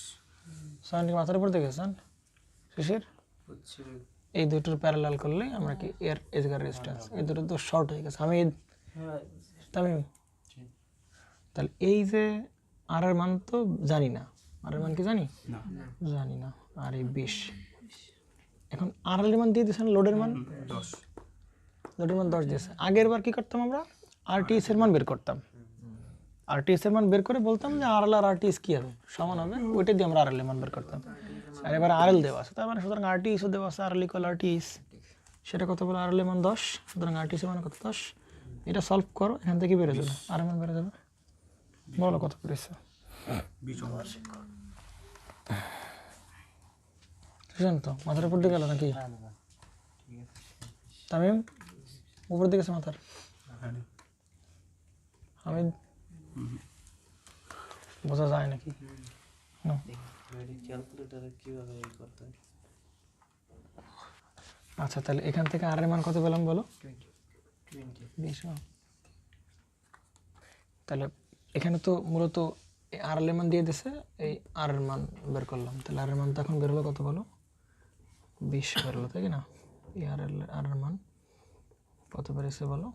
সান কি মাথার উপর দেখে সান শিশির, এই দুটোর প্যারালাল করলে আমরা কি এর এজগার রেজিস্ট্যান্স, এই দুটো তো শর্ট হয়ে গেছে। আমি তামিম, তাহলে এই যে আর এর মান তো জানি না, আর এর মান কি জানি? না জানি না। আর এই 20 এখন আর এর মান দিয়ে দিয়েছেন, লোডের মান 10 লোডের মান 10 দিয়েছে। আগের বার কি করতাম আমরা? আরটিএস এর মান বের করতাম, আরটিএস এর মান বের করে বলতাম যে আরএল আর আরটিএস কি হবে, সমান হবে, ওইটা দিয়ে আমরা আরএল এর মান বের করতাম। আর এবার আরএল দেওয়া আছে, তার মানে সুতরাং আরটিএসও দেওয়া আছে, আরএল ইকুয়াল আরটিএস, সেটা কত বলে? আরএল এর মান 10, সুতরাং আরটিএস এর মান কত? 10। এটা সলভ করো, এখান থেকে বেড়ে যাবে, আর এর মান বেড়ে যাবে। বলো কত বেড়েছে? 20 বুঝলেন তো? মাথার উপর দিকে গেল নাকি? তামিম উপর দিকে গেছে মাথার? হামিদ বোঝা যায় নাকি? না। ক্যালকুলেটরে কিভাবে এই করতে হয়? আচ্ছা, তাহলে এখান থেকে আর এর মান কত পেলাম বলো? 20। তাহলে এখানে তো মূলত আর এর মান দিয়ে দিছে, এই আর এর মান বের করলাম, তাহলে আর এর মান তো এখন বের হলো কত বলো? 20 বের হলো, তাই না? এই আর এর মান কত বেরিয়েছে বলো?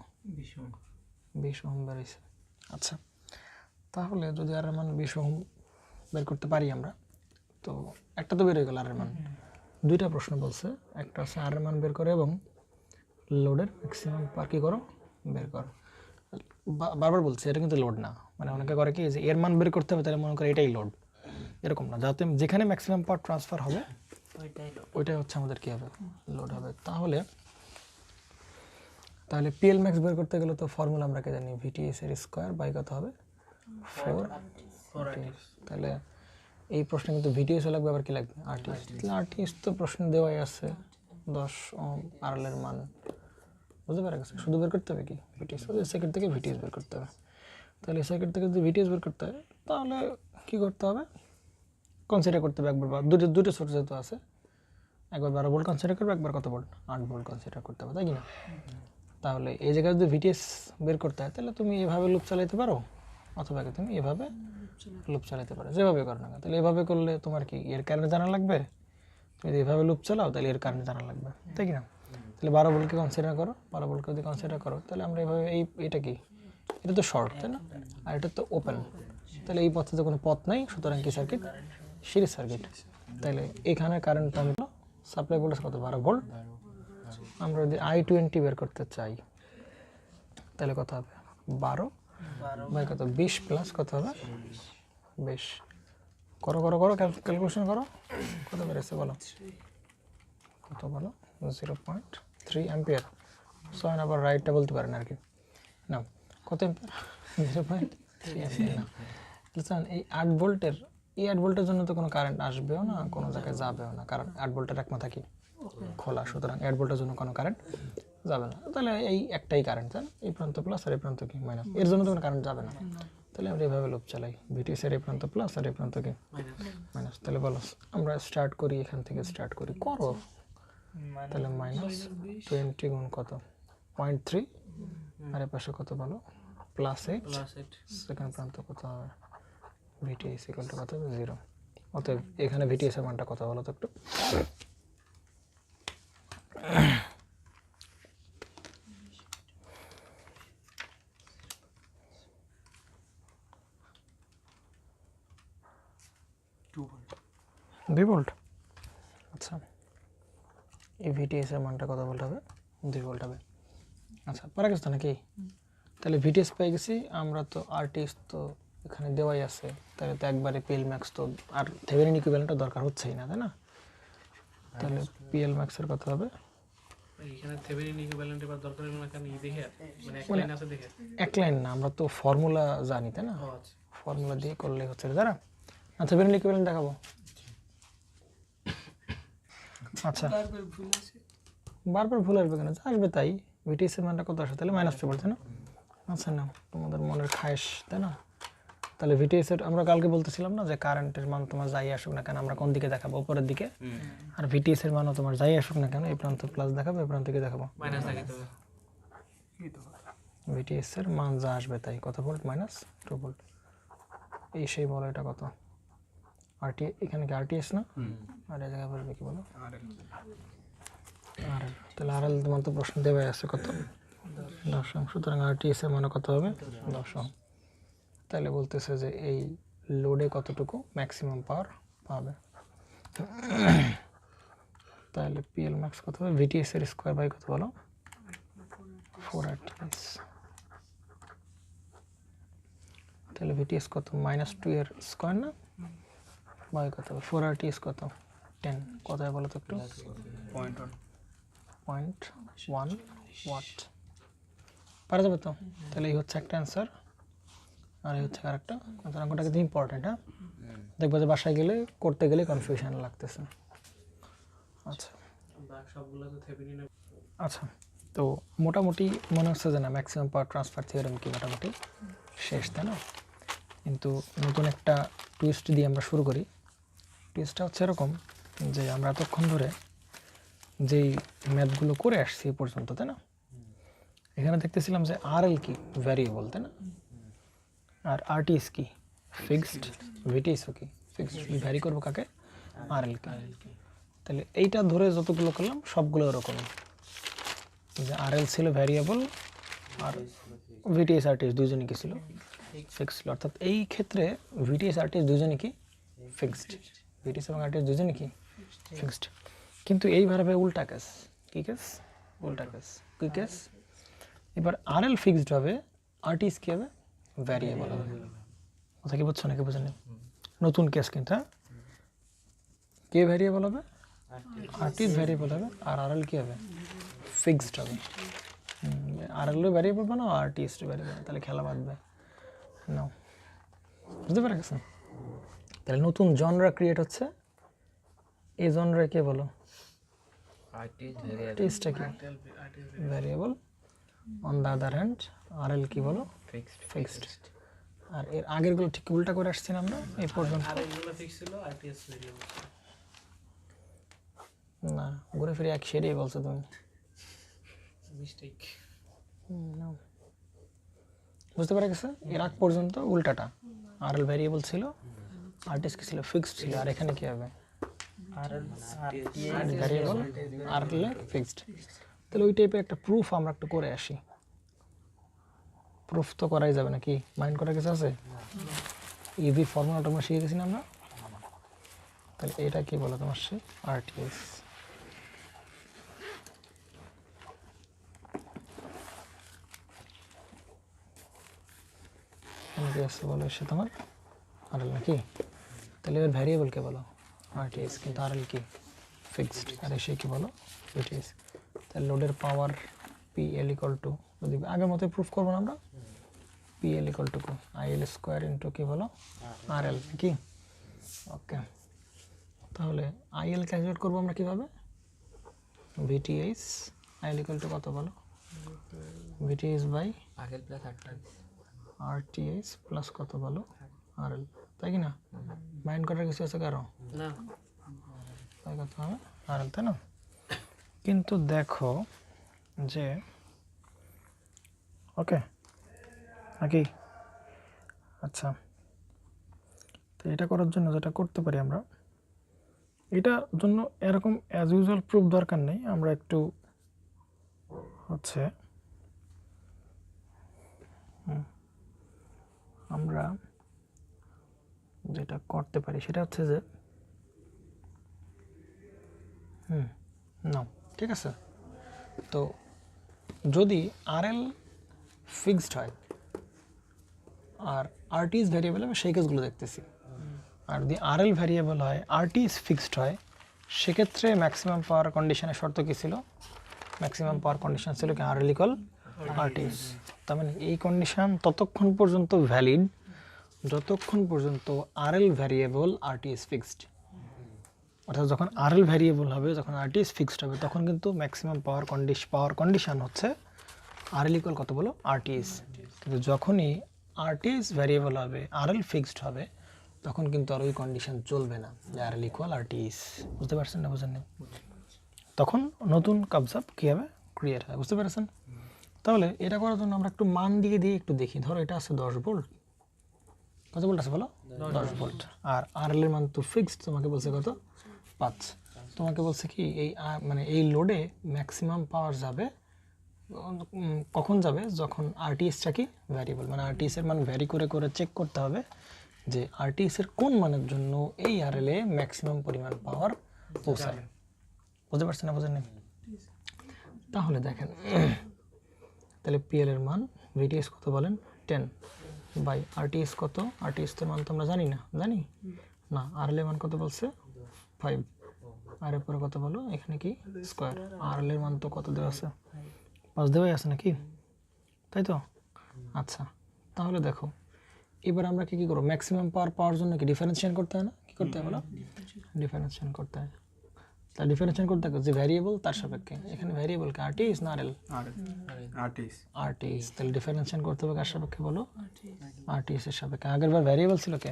20 ওহম বেরিয়েছে। আচ্ছা, তাহলে যদি আর এর মান 20 ওহম বের করতে পারি আমরা, তো একটা তো বের হয়ে গেল আর এর মান। দুইটা প্রশ্ন বলছে, একটা হচ্ছে আর এর মান বের করে এবং লোডের ম্যাক্সিমাম পার কি করো বের করো। বারবার বলছে এটা কিন্তু লোড না, মানে অনেকে করে কি যে এর মান বের করতে হবে, তাহলে মনে করে এটাই লোড, এরকম না। যাতে যেখানে ম্যাক্সিমাম পাওয়ার ট্রান্সফার হবে ওইটাই হচ্ছে আমাদের কি হবে? লোড হবে। তাহলে পিএল ম্যাক্স বের করতে গেলে তো ফর্মুলা আমরা কে জানি, ভিটিএস এর স্কোয়ার বাই কত হবে? 4। তাহলে এই প্রশ্নে কিন্তু ভিটিএস লাগবে, আবার কি লাগবে? আরটিএস। তাহলে আরটিএস তো প্রশ্ন দেওয়াই আছে, 10 ওহম আরএল এর মান, বুঝতে পারা গেছে? শুধু বের করতে হবে কি ভিটিএস, সেকেন্ড থেকে ভিটিএস বের করতে হবে। তাহলে সেকেন্ড থেকে যদি ভিটিএস বের করতে হয় তাহলে কি করতে হবে? কনসিডার করতে হবে একবার, বা দুটো সোর্স যেহেতু আছে, একবার 12 ভোল্ট কনসিডার করবে, একবার কত ভোল্ট? 8 ভোল্ট কনসিডার করতে হবে, তাই কি না? তাহলে এই জায়গায় যদি ভিটিএস বের করতে হয় তাহলে তুমি এভাবে লুপ চালাতে পারো, অথবা তুমি এভাবে লুপ চালাতে পারো, যেভাবে করো না। তাহলে এভাবে করলে তোমার কি এর কারণে জানা লাগবে, তুমি যদি এভাবে লুপ চালাও তাহলে এর কারণে জানা লাগবে, তাই কি না? তাহলে 12 ভোল্টকে কনসিডার করো, 12 ভোল্টকে যদি কনসিডার করো তাহলে আমরা এভাবে এটা কি, এটা তো শর্ট, তাই না? আর এটা তো ওপেন, তাহলে এই পথে তো কোনো পথ নাই, সুতরাং কি সার্কিট? Series circuit. তাহলে এখানে কারেন্টটা হলো সাপ্লাই ভোল্টেজ কত? 12 ভোল্ট। আমরা যদি I20 বের করতে চাই তাহলে কত হবে? 12 বাই কত? 20 প্লাস কত হবে? 20। করো ক্যালকুলেশন করো, কত বেড়েছে বলো? কত বলো? 0.3 অ্যাম্পিয়ার। সয়েন আবার রাইটটা বলতে পারেন আর কি, না কত অ্যাম্পিয়ার? 0.3 অ্যাম্পিয়ার। না বুঝছেন? এই 8 ভোল্টের জন্য তো কোনো কারেন্ট আসবেও না, কোনো জায়গায় যাবেও না, কারণ 8 ভোল্টের এক মাথা কি খোলা, সুতরাং 8 ভোল্টের জন্য কোনো কারেন্ট যাবে না। তাহলে এই একটাই কারেন্ট, এই প্রান্ত প্লাস আর এই প্রান্ত কি মাইনাস, এর জন্য তো কোনো কারেন্ট যাবে না। তাহলে আমরা এইভাবে লুপ চালাই, ভিটিএস এর এই প্রান্ত প্লাস আর এই প্রান্ত কি মাইনাস। তাহলে বলো আমরা স্টার্ট করি, এখান থেকে স্টার্ট করি, করো। তাহলে -20 গুণ কত? 0.3, আর এর পাশে কত বলো? +8। সেকেন্ড প্রান্ত কত হবে? ভিটিএস ইকুয়াল টু কত হবে? 0। অতএব এখানে ভিটিএস এর মানটা কত বলো তো একটু? Two volt 2 volt. আচ্ছা, এই ভিটিএস এর মানটা কত ভোল্ট হবে? 2 ভোল্ট হবে। আচ্ছা, পারা গেছে তো নাকি? তাহলে ভিটিএস পেয়ে গেছি আমরা, তো আরটিএস তো এখানে দেওয়াই আছে, তাহলে তো একবারে পিএল ম্যাক্স তো আর থেভেনিন ইকুইভ্যালেন্টটা দরকার হচ্ছেই না, তাই না? তাহলে পিএল ম্যাক্স এর কত হবে? এখানে থেভেনিন ইকুইভ্যালেন্ট এবার দরকার হলো না, কারণ দেখে মানে এক লাইন আছে দেখে। এক লাইন না, আমরা তো ফর্মুলা জানি, তাই না? ও আচ্ছা, ফর্মুলা দিয়ে করলে হচ্ছে যারা। আচ্ছা, থেভেনিন ইকুইভ্যালেন্ট দেখাবো। আচ্ছা, বারবার ভুল আসবে কেন? যা আসবে তাই। ভিটিএস এর মানটা কত আসে? তাহলে -2 ভোল্ট, তাই না? আচ্ছা, না তোমাদের মনের খায়েশ, তাই না? তাহলে ভিটিএস এর আমরা কালকে বলতেছিলাম না যে কারেন্টের মান তোমার যাই আসুক না কেন আমরা কোন দিকে দেখাবো? উপরের দিকে। আর ভিটিএস এর মানও তোমার যাই আসুক না কেন এই প্রান্ত প্লাস দেখাবো, এই প্রান্তকে দেখাবো মাইনাস দেখাইতে হবে। ভিটিএস এর মান যা আসবে তাই। কত ভোল্ট? -2 ভোল্ট। এই সেই বলো, এটা কত? আরটি, এখানে কি আরটিএস না? আর এই জায়গায় বলবে কি বলো? আরএল। তাহলে আরএল তোমার তো প্রশ্ন দেওয়া আছে কত? 10 ওহম। সুতরাং আরটিএস এর মান কত হবে? 10 ওহম। তাহলে বলতেছে যে এই লোডে কতটুকু ম্যাক্সিমাম পাওয়ার পাবে। তাহলে পিএল ম্যাক্স কত হবে? ভিটিএস এর স্কয়ার বাই কত বলো? 4RTS। তাহলে ভিটিএস কত? -2 এর স্কয়ার না, বাই কত হবে? 4RTS কত? 10। কত হয় বলো তো একটু? 0.1 ওয়াট। পারা যাবে তো? তাহলে এই হচ্ছে একটা অ্যান্সার, আর এই হচ্ছে আরেকটা। অঙ্কটা কিন্তু ইম্পর্টেন্ট, হ্যাঁ? দেখবো যে বাসায় গেলে করতে গেলে কনফিউশন লাগতেছে। আচ্ছা সবগুলো তো থেভেনিন। আচ্ছা, তো মোটামুটি মনে হচ্ছে যে না ম্যাক্সিমাম পাওয়ার ট্রান্সফার থিওরেম কি মোটামুটি শেষ, তাই না? কিন্তু নতুন একটা টুইস্ট দিয়ে আমরা শুরু করি। টুইস্টটা হচ্ছে এরকম যে আমরা এতক্ষণ ধরে যেই ম্যাথগুলো করে আসছি এ পর্যন্ত, তাই না? এখানে দেখতেছিলাম যে আরএল কি ভ্যারিয়েবল, তাই না? আর আরটিএস কি ফিক্সড, ভিটিএসও কি ফিক্সড। ভ্যারি করবো কাকে? আরএল কে। তাহলে এইটা ধরে যতগুলো করলাম সবগুলো এরকম যে আরএল ছিল ভ্যারিয়েবল আর ভিটিএস আরটিএস দুইজনই কি ছিল? ফিক্সড ছিল। অর্থাৎ এই ক্ষেত্রে ভিটিএস আরটিএস দুইজনই কি ফিক্সড। ভিটিএস এবং আরটিএস দুইজনই কি ফিক্সড। কিন্তু এইভাবে উল্টা কেস। কি কেস? উল্টা কেস। কি কেস? এবার আরএল ফিক্সড হবে, আরটিএস কি হবে? ভ্যারিয়েবল হবে। কথা কি বুঝছো নাকি বুঝেনি? নতুন কেস কিন্তু, হ্যাঁ? কে ভ্যারিয়েবল হবে? আরটিএস ভ্যারিয়েবল হবে, আর আরএল কি হবে? ফিক্সড হবে। আরএল ভ্যারিয়েবল বানাও, আরটিএস ভ্যারিয়েবল, তাহলে খেলা বাঁধবে। নাও, বুঝতে পারা গেছে? তাহলে নতুন জনরা ক্রিয়েট হচ্ছে। এই জনরা কে বলো? আরটিএসটা কি variable, on the other hand RL কি বলো? ফিক্সড। আর এর আগেরগুলো ঠিক উল্টা করে আসছি না আমরা এই পর্যন্ত। আর এগুলো ফিক্স ছিল, আরটিএস ভেরিয়েবল। না, ঘুরে ফিরে এক সেটাই বলছো তুমি। মিস্টেক। বুঝতে পারা গেছে? এর আগ পর্যন্ত উল্টাটা, আরএল ভ্যারিয়েবল ছিল, আরটিএস কি ছিল? ফিক্সড ছিল। আর এখানে কি হবে? Variable, RL fixed. তাহলে ওই টাইপের একটা প্রুফ আমরা একটু করে আসি। প্রুফ তো করাই যাবে নাকি? মাইন্ড করার কিছু আছে? ইভি ফর্মুলাটা আমরা শিখে গেছি না আমরা? তাহলে এটা কি বলো তোমার? সে আরটিএস। বলো সে তোমার আরএল নাকি? তাহলে এর ভ্যারিয়েবল কে বলো? আরটিএস। কিন্তু আরএল কি ফিক্সড, আর এসে কি বলো? ভিটিএস। তাহলে লোডের পাওয়ার পিএল ইকুয়াল টু, যদি আগের মতোই প্রুফ করবো না আমরা, PL equal to IL square into কি বলো? আরএল কি? ওকে, তাহলে আইএল ক্যালকুলেট করবো আমরা কিভাবে? ভিটিএস আইএল ইকুয়াল টু কত বলো? ভিটিএস বাই আগের প্লাস আরটিএস। আরটিএস প্লাস কত বলো? আরএল, তাই কি না? মাইন্ড করার কিছু আছে কারো? না, তাই কত হবে? আরএল, তাই না? কিন্তু দেখো যে ওকে নাকি? আচ্ছা, এটা করার জন্য যেটা করতে পারি আমরা, এটার জন্য এরকম অ্যাজ ইউজুয়াল প্রুফ দরকার নেই, আমরা একটু হচ্ছে আমরা যেটা করতে পারি সেটা হচ্ছে যে নাও, ঠিক আছে। তো যদি আরএল ফিক্সড হয় আর আরটি ইজ ভ্যারিয়েবল হবে, সেই কেসগুলো দেখতেছি। আর যদি আরএল ভ্যারিয়েবল হয়, আরটি ইজ ফিক্সড হয়, সেক্ষেত্রে ম্যাক্সিমাম পাওয়ার কন্ডিশনের শর্ত কী ছিল? ম্যাক্সিমাম পাওয়ার কন্ডিশন ছিল কি আরএল ইকুয়াল আরটি ইজ। তার মানে এই কন্ডিশন ততক্ষণ পর্যন্ত ভ্যালিড যতক্ষণ পর্যন্ত RL variable RT is fixed. অর্থাৎ যখন আরএল ভ্যারিয়েবল হবে, যখন আরটি ইজ ফিক্সড হবে, তখন কিন্তু ম্যাক্সিমাম পাওয়ার কন্ডিশন হচ্ছে আরএল ইকুয়াল কত বলো? RT is. কিন্তু যখনই আরটি ইজ ভ্যারিয়েবল হবে, আরএল ফিক্সড হবে, তখন কিন্তু আর ওই কন্ডিশন চলবে না যে আরএল ইকুয়াল আরটি ইজ। বুঝতে পারছেন না? বুঝেন না? তখন নতুন কনসেপ্ট কী হবে? ক্রিয়েট হয়। বুঝতে পেরেছেন? তাহলে এটা করার জন্য আমরা একটু মান দিয়ে একটু দেখি। ধরো এটা আছে 10 ভোল্ট, কত ভোল্ট আছে বলো? 10 ভোল্ট। আর আরএল এর মান তো ফিক্সড, তোমাকে বলছে কত? 5। তোমাকে বলছে কি এই মানে এই লোডে ম্যাক্সিমাম পাওয়ার যাবে কখন যাবে? যখন আরটিএসটা কি ভ্যারিয়েবল, মানে আরটিএস এর মান ভ্যারি করে করে চেক করতে হবে যে আরটিএস এর কোন মানের জন্য এই আরএল এ ম্যাক্সিমাম পরিমাণ পাওয়ার পৌঁছাবে। বুঝতে পারছেন না? বুঝেন না? তাহলে দেখেন, তাহলে পিএল এর মান ভিটিএস কত বলেন? 10 বাই আরটিএস কত? আরটিএস এর মান তো আমরা জানি না, জানি না। আরএল এর মান কত বলছে? 5। আর এরপরে কত বলো? এখানে কি স্কয়ার। আরএল এর মান তো কত দেওয়া আছে? 5 দেওয়াই আছে নাকি? তাই তো? আচ্ছা, তাহলে দেখো এবার আমরা কি করবো? ম্যাক্সিমাম পাওয়ার পাওয়ার জন্য কি ডিফারেন্সিয়েশন করতে হয় না? কি করতে হয় বলো? ডিফারেন্সিয়েশন করতে হয়। তা ডিফারেন্সিয়েশন করতে হবে যে ভ্যারিয়েবল তার সাপেক্ষে। এখানে ভ্যারিয়েবল কি আরটিএস না আরএল? আরটিএস। তাহলে ডিফারেন্সিয়েশন করতে হবে কার সাপেক্ষে বলো? আরটিএস এর সাপেক্ষে। আগেরবার ভ্যারিয়েবল ছিল কে?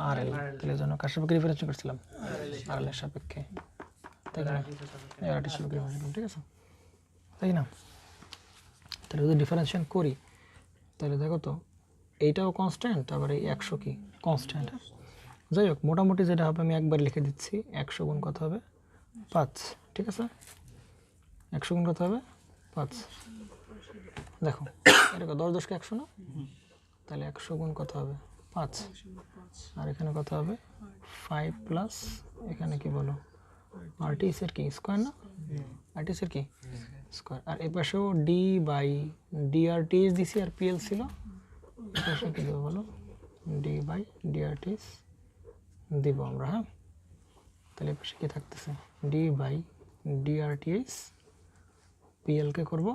আরএল। তাহলে জন্য কার সাপেক্ষে ডিফারেন্সিয়েশন করছিলাম? আরএল এর সাপেক্ষে, তাই না? আরটিএস সাপেক্ষে ডিফারেন্সিয়েশন, ঠিক আছে? তাই না? তাহলে যদি ডিফারেন্সিয়েশন করি তাহলে দেখো তো এইটাও কনস্ট্যান্ট, আবার এই 100 কি কনস্ট্যান্ট। যাই হোক, মোটামুটি যেটা হবে আমি একবার লিখে দিচ্ছি। 100 গুণ কত হবে? 5, ঠিক আছে? 100 গুণ কত হবে? 5। দেখো এটা 10 10 কে 100 না? তাহলে 100 গুণ কত হবে? 5। আর এখানে কত হবে? 5 প্লাস এখানে কি বলো? আরটিএস এর কি স্কয়ার না? আরটিএস এর কি স্কয়ার। আর এই পাশেও ডি বাই ডিআরটিএস দিছি আর পিএল ছিল। এই পাশে কি দেবো বলো? ডি বাই ডিআরটিএস দিব আমরা। হ্যাঁ, তাহলে এই পাশে কি থাকতেছে? ডি বাই ডিআরটিএস পিএল কে করবো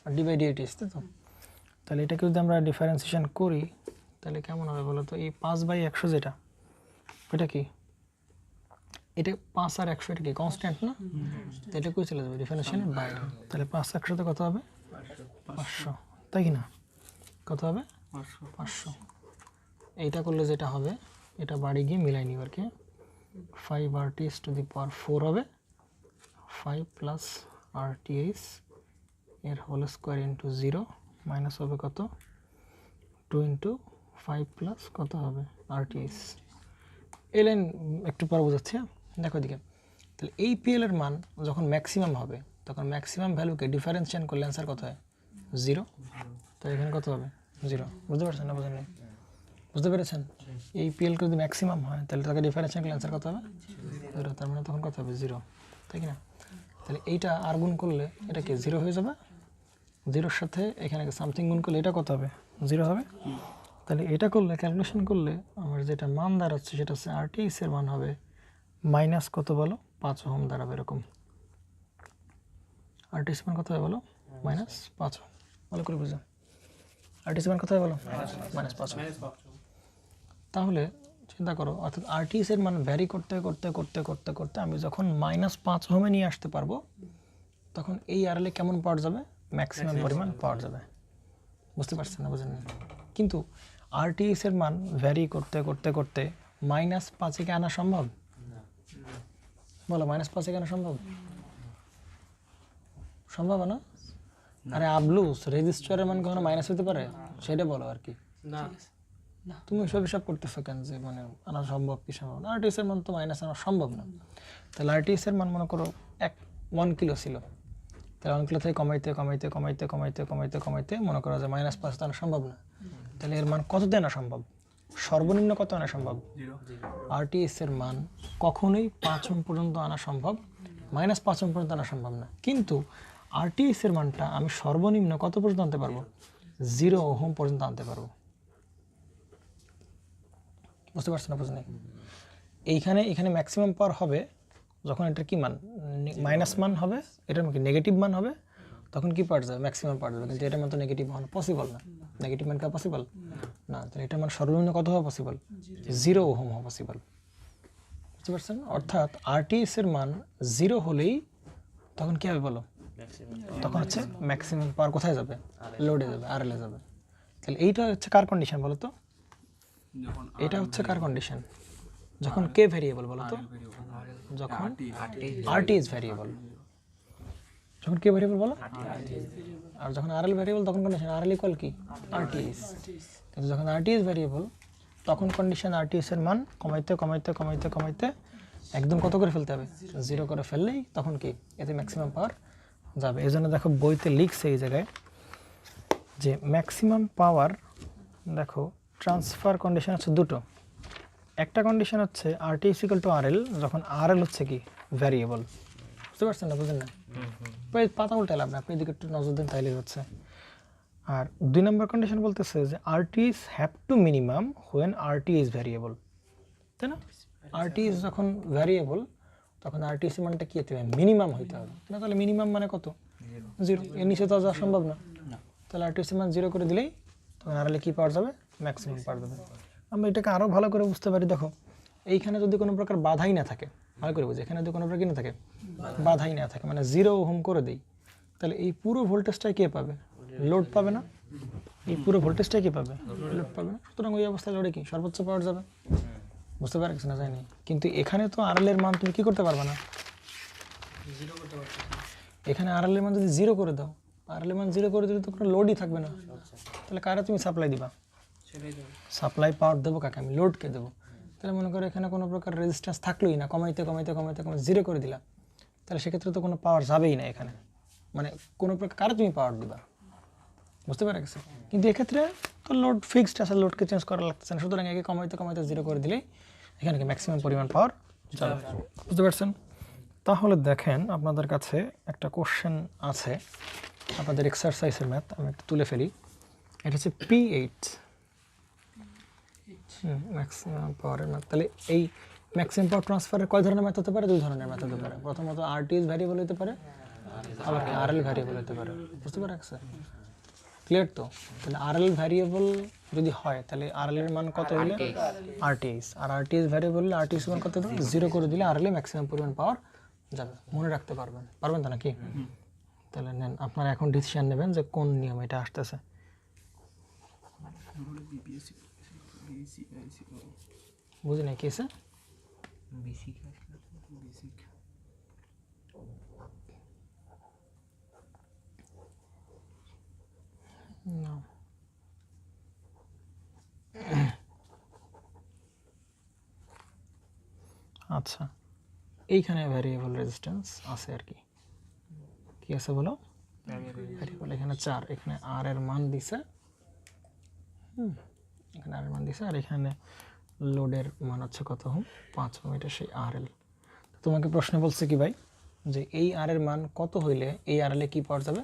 আর ডি বাই ডিআরটিএস, তাই তো? তাহলে এটাকে যদি আমরা ডিফারেন্সিয়েশন করি তাহলে কেমন হবে বলো তো? এই 5/100 যেটা, এটা কি? এটা 5 আর 100 এটা কি কনস্ট্যান্ট না? তো এটা কই চলে যাবে? ডিফারেন্সিয়েশনের বাইরে। তাহলে 5 100 তে কত হবে? 500, তাই কি না? কত হবে? 500। এইটা করলে যেটা হবে, এটা বাড়ি গিয়ে মিলাই নিবার কি 5 RTS টু দি পাওয়ার 4 হবে। 5 প্লাস RTS এর হোল স্কোয়ার ইন্টু 0 মাইনাস হবে কত? 2 ইন্টু 5 প্লাস কত হবে? RTS। এই লাইন একটু পর বোঝাচ্ছি। দেখো দিকে, তাহলে এই পিএল এর মান যখন ম্যাক্সিমাম হবে তখন ম্যাক্সিমাম ভ্যালুকে ডিফারেন্সিয়েশন করলে অ্যান্সার কত হয়? 0। তো এখানে কত হবে? 0। বুঝতে পারছেন না? বুঝেন? বুঝতে পেরেছেন? এই পিএলকে যদি ম্যাক্সিমাম হয় তাহলে তাকে ডিফারেন্সিয়েশন করলে অ্যান্সার কত হবে? 0। তার মানে তখন কত হবে? 0, তাই কি না? তাহলে এইটা আর গুণ করলে এটা কি 0 হয়ে যাবে? 0-র সাথে এখানে সামথিং গুণ করলে এটা কত হবে? 0 হবে। তাহলে এটা করলে ক্যালকুলেশন করলে আমার যেটা মান দাঁড়াচ্ছে সেটা হচ্ছে RTS এর মান হবে মাইনাস কত বলো? 5 ওহম দাঁড়াবে এরকম। RTS মান কত হবে বলো? Minus 5 ohm. ভালো করে বুঝো। RTS মান কত হবে বলো? Minus 5 ohm. তাহলে চিন্তা করো, অর্থাৎ RTS এর মান ভ্যারি করতে করতে করতে করতে করতে আমি যখন মাইনাস 5 ওহমে নিয়ে আসতে পারবো তখন এই আরএলএ কেমন পাওয়া যাবে? ম্যাক্সিমাম পরিমাণ পাওয়া যাবে। বুঝতে পারছেন না? বুঝেন? কিন্তু RTS এর মান ভ্যারি করতে করতে করতে মাইনাস 5-এ কি আনা সম্ভব? বলো, মাইনাস 5-এ কি আনা সম্ভব? সম্ভব না? আরে আবলুস, রেজিস্টারের মান কখনো মাইনাস হতে পারে? সেটা বলো আর কি। না, তুমি ওইসব হিসাব করতেছো কেন যে মানে আনা সম্ভব কি সম্ভব না? আরটিএস এর মান তো মাইনাস আনা সম্ভব না। তাহলে আরটিএস এর মান মনে করো 1 কিলো ছিল, তাহলে 1 কিলো থেকে কমাইতে কমাইতে কমাইতে কমাইতে কমাইতে কমাইতে মনে করো যে -5 তো আনা সম্ভব না। তাহলে এর মান কততে আনা সম্ভব? সর্বনিম্ন কত আনা সম্ভব? আরটিএস এর মান কখনোই 5 ওহম পর্যন্ত আনা সম্ভব, -5 ওহম পর্যন্ত আনা সম্ভব না। কিন্তু আরটিএস এর মানটা আমি সর্বনিম্ন কত পর্যন্ত আনতে পারবো? 0 ওহম পর্যন্ত আনতে পারবো। বুঝতে পারছেন না? বুঝলেন? এখানে ম্যাক্সিমাম পাওয়ার হবে যখন এটার কি মান মাইনাস মান হবে, এটার কি নেগেটিভ মান হবে, তখন কি পাওয়া যাবে? ম্যাক্সিমাম পাওয়া যাবে। কিন্তু এটার মান তো নেগেটিভ হওয়া পসিবল না। নেগেটিভ মান কা পসিবল না। তাহলে এটার মান সর্বনিম্ন কত হওয়া পসিবল? 0 ওহম হওয়া পসিবল। বুঝতে পারছেন? অর্থাৎ আরটিএস এর মান 0 হলেই তখন কি হবে বলো? তখন হচ্ছে ম্যাক্সিমাম পাওয়ার কোথায় যাবে? লোডে যাবে, আরএল এ যাবে। তাহলে এইটা হচ্ছে কার কন্ডিশন বলো তো? এটা হচ্ছে কার কন্ডিশন? যখন কে ভেরিয়েবল বলো তো? যখন আরটিএস ভেরিয়েবল। যখন কে ভেরিয়েবল বলো? আর যখন আরএল ভেরিয়েবল তখন কন্ডিশন আরএল ইকুয়াল কি? আরটিএস। কিন্তু যখন আরটিএস ভেরিয়েবল তখন কন্ডিশন আরটিএস এর মান কমাইতে কমাইতে কমাইতে কমাইতে একদম কত করে ফেলতে হবে? 0 করে ফেললেই তখন কি এতে ম্যাক্সিমাম পাওয়ার যাবে। এই জন্য দেখো বইতে লিখছে এই জায়গায় যে ম্যাক্সিমাম পাওয়ার, দেখো ট্রান্সফার কন্ডিশন হচ্ছে দুটো। একটা কন্ডিশন হচ্ছে আরটিএস ইকুয়াল টু আরএল, যখন আরএল হচ্ছে কি ভ্যারিয়েবল। বুঝতে পারছেন না? বুঝলেন না? পাতা উল্টে লাভ না, আপনি এদিকে একটু নজর দেন তাইলে হচ্ছে। আর 2 নম্বর কন্ডিশন বলতেছে যে RTS have to minimum when RTS variable, তাই না? আরটিএস যখন ভ্যারিয়েবল তখন আরটিএস এর মানটা কি হতে হবে? মিনিমাম হইতে হবে। না তাহলে মিনিমাম মানে কত? 0। এর নিচে তো যাওয়া সম্ভব না। তাহলে আরটিএস এর মান 0 করে দিলেই তখন আরএল কি পাওয়া যাবে? ম্যাক্সিমাম পাওয়া যাবে। আমরা এটাকে আরও ভালো করে বুঝতে পারি। দেখো এইখানে যদি কোনো প্রকার বাধাই না থাকে, ভালো করে বুঝি, এখানে যদি কোনো প্রকার কি না থাকে, বাধাই না থাকে, মানে 0 ওহম করে দেই, তাহলে এই পুরো ভোল্টেজটাই কে পাবে? লোড পাবে না? এই পুরো ভোল্টেজটাই কে পাবে? লোড পাবে না। সুতরাং ওই অবস্থায় লোডে কি সর্বোচ্চ পাওয়া যাবে। বুঝতে পারছি না? যায়নি। কিন্তু এখানে তো আরএল এর মান তুমি কি করতে পারবে না? এখানে আরএল এর মান যদি 0 করে দাও, আরএল এর মান 0 করে দিলে তো কোনো লোডই থাকবে না। তাহলে কারে তুমি সাপ্লাই দিবা? সাপ্লাই পাওয়ার দেবো কাকে? আমি লোডকে দেবো। তাহলে মনে করো এখানে কোনো প্রকার রেজিস্ট্যান্স থাকলোই না, কমাইতে কমাইতে কমাইতে কমাইতে 0 করে দিলাম, তাহলে সেক্ষেত্রে তো কোনো পাওয়ার যাবেই না এখানে। মানে কোনো প্রকার কারে তুমি পাওয়ার দিবা? বুঝতে পারা গেছে? কিন্তু এক্ষেত্রে তো লোড ফিক্সড আছে, লোডকে চেঞ্জ করা লাগতেছে না। সুতরাং একে কমাইতে কমাইতে 0 করে দিলেই এখানে কি ম্যাক্সিমাম পরিমাণ পাওয়ার যাবে। বুঝতে পারছেন? তাহলে দেখেন আপনাদের কাছে একটা কোশ্চেন আছে আপনাদের এক্সারসাইজের ম্যাথ, আমি একটু তুলে ফেলি। এটা হচ্ছে P8 ম্যাক্সিমাম পাওয়ারের ম্যাথ। তাহলে এই ম্যাক্সিমাম পাওয়ার ট্রান্সফারের কয় ধরনের ম্যাথ হতে পারে? 2 ধরনের ম্যাথ হতে পারে। প্রথমত আরটিএস ভ্যারিয়েবল হতে পারে, আবার আরএল ভ্যারিয়েবল হতে পারে। বুঝতে পারছে? ক্লিয়ার তো? তাহলে আরএল ভ্যারিয়েবল যদি হয় তাহলে আরএল এর মান কত হলে আরটিএস, আর আরটিএস ভ্যারিয়েবল হলে আরটিএস এর মান কত দেবে? 0 করে দিলে আরএল এ ম্যাক্সিমাম পরিমাণ পাওয়ার যাবে। মনে রাখতে পারবেন তো নাকি? তাহলে নেন, আপনারা এখন ডিসিশন নেবেন যে কোন নিয়ম এটা আসতেছে। বুঝি নাই কেসে না। আচ্ছা, এইখানে ভ্যারিয়েবল রেজিস্ট্যান্স আছে আর কি। কি আছে বলো? ভ্যারিয়েবল এখানে 4, এখানে আর এর মান দিছে, এখানে আর এর মান দিছে, আর এখানে লোডের মান হচ্ছে কত ওহম? 5 ওহম। এটা সেই আরএল। তোমাকে প্রশ্ন বলছে কি ভাই যে এই আর এর মান কত হইলে এই আরএল এ কি পাওয়া যাবে?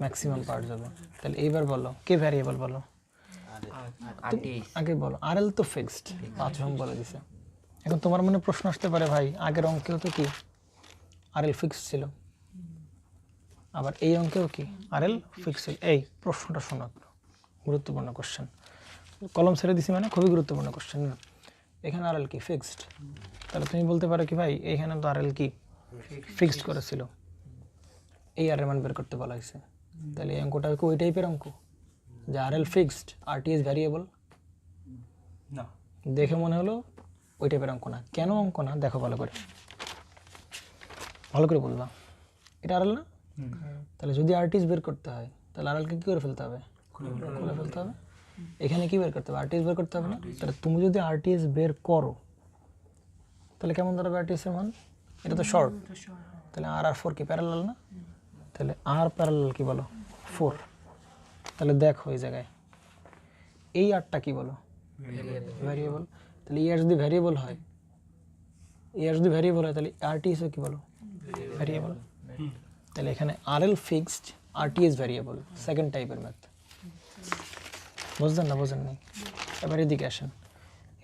ম্যাক্সিমাম পাওয়া যাবে। তাহলে এইবার বলো কে ভ্যারিয়েবল বলো? আগে বলো। আরএল তো ফিক্সড 5 ওহম বলে দিছে। এখন তোমার মনে প্রশ্ন আসতে পারে ভাই আগের অঙ্কেও তো কি আরএল ফিক্সড ছিল, আবার এই অঙ্কেও কি আরএল ফিক্সড ছিল। এই প্রশ্নটা শোনো, গুরুত্বপূর্ণ কোশ্চেন, কলম ছেড়ে দিছি মানে খুবই গুরুত্বপূর্ণ কোশ্চেন। এখানে আরএল কি ফিক্সড, তাহলে তুমি বলতে পারো কি ভাই এইখানে তো আরএল কি ফিক্সড করেছিল, এই আর এর মান বের করতে বলা হয়েছে। তাহলে এই অঙ্কটা কি ওই টাইপের অঙ্ক যে আরএল ফিক্সড আরটিএস ভ্যারিয়েবল? না, দেখে মনে হলো ওই টাইপের অঙ্ক না। কেন অঙ্ক না দেখো ভালো করে, ভালো করে বলবা। এটা আরএল না? তাহলে যদি আরটিএস বের করতে হয় তাহলে আরএলকে কী করে ফেলতে হবে? খুলে ফেলতে হবে। এখানে কি বের করতে হবে, আরটিএস বের করতে হবে না? তাহলে তুমি যদি আরটিএস বের করো তাহলে কেমন দাঁড়াবে আরটিএস এর মান? এটা তো শর্ট, তাহলে আর আর 4 কি প্যারালাল না? তাহলে আর প্যারালাল কি বলো? 4। তাহলে দেখো এই জায়গায় এই আরটা কি বলো? ভ্যারিয়েবল। তাহলে আর যদি ভ্যারিয়েবল হয়, তাহলে আরটিএস কি বলো? ভ্যারিয়েবল। তাহলে এখানে RL fixed, RTS variable, second টাইপের ম্যাথ। বুঝলেন না? বুঝেন নাই? এবার এদিকে আসেন,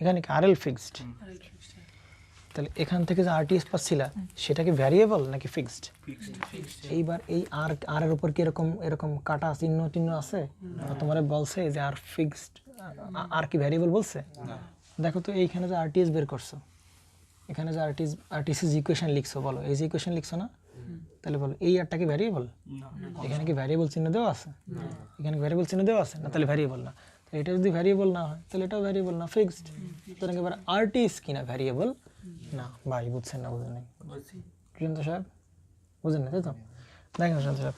এখানে কি আরএল ফিক্সড, তাহলে এখান থেকে যে আরটিএস পাচ্ছিলা সেটা কি ভ্যারিয়েবল নাকি ফিক্সড? এইবার এই আর এর উপর কি এরকম কাটা চিহ্ন আছে? তোমার বলছে যে আর ফিক্সড, আর কি ভ্যারিয়েবল বলছে? দেখো তো এইখানে যে আরটিএস বের করছো, এখানে যে আরটিএস ইকুয়েশন লিখছো, বলো এই যে ইকুয়েশন লিখছো না? তাহলে বলো এই আরটা কি ভ্যারিয়েবল? এখানে কি ভ্যারিয়েবল চিহ্ন দেওয়া আছে? এখানে ভ্যারিয়েবল চিহ্ন দেওয়া আছে না? তাহলে ভ্যারিয়েবল না। তাহলে এটা যদি ভ্যারিয়েবল না হয় তাহলে এটাও ভ্যারিয়েবল না, ফিক্সড। সুতরাং এবার আরটিএস কিনা ভ্যারিয়েবল না। ভাই বুঝছেন না? বুঝেন নাই? সুশান্ত সাহেব বুঝেন না তাই তো? দেখেন সুশান্ত সাহেব,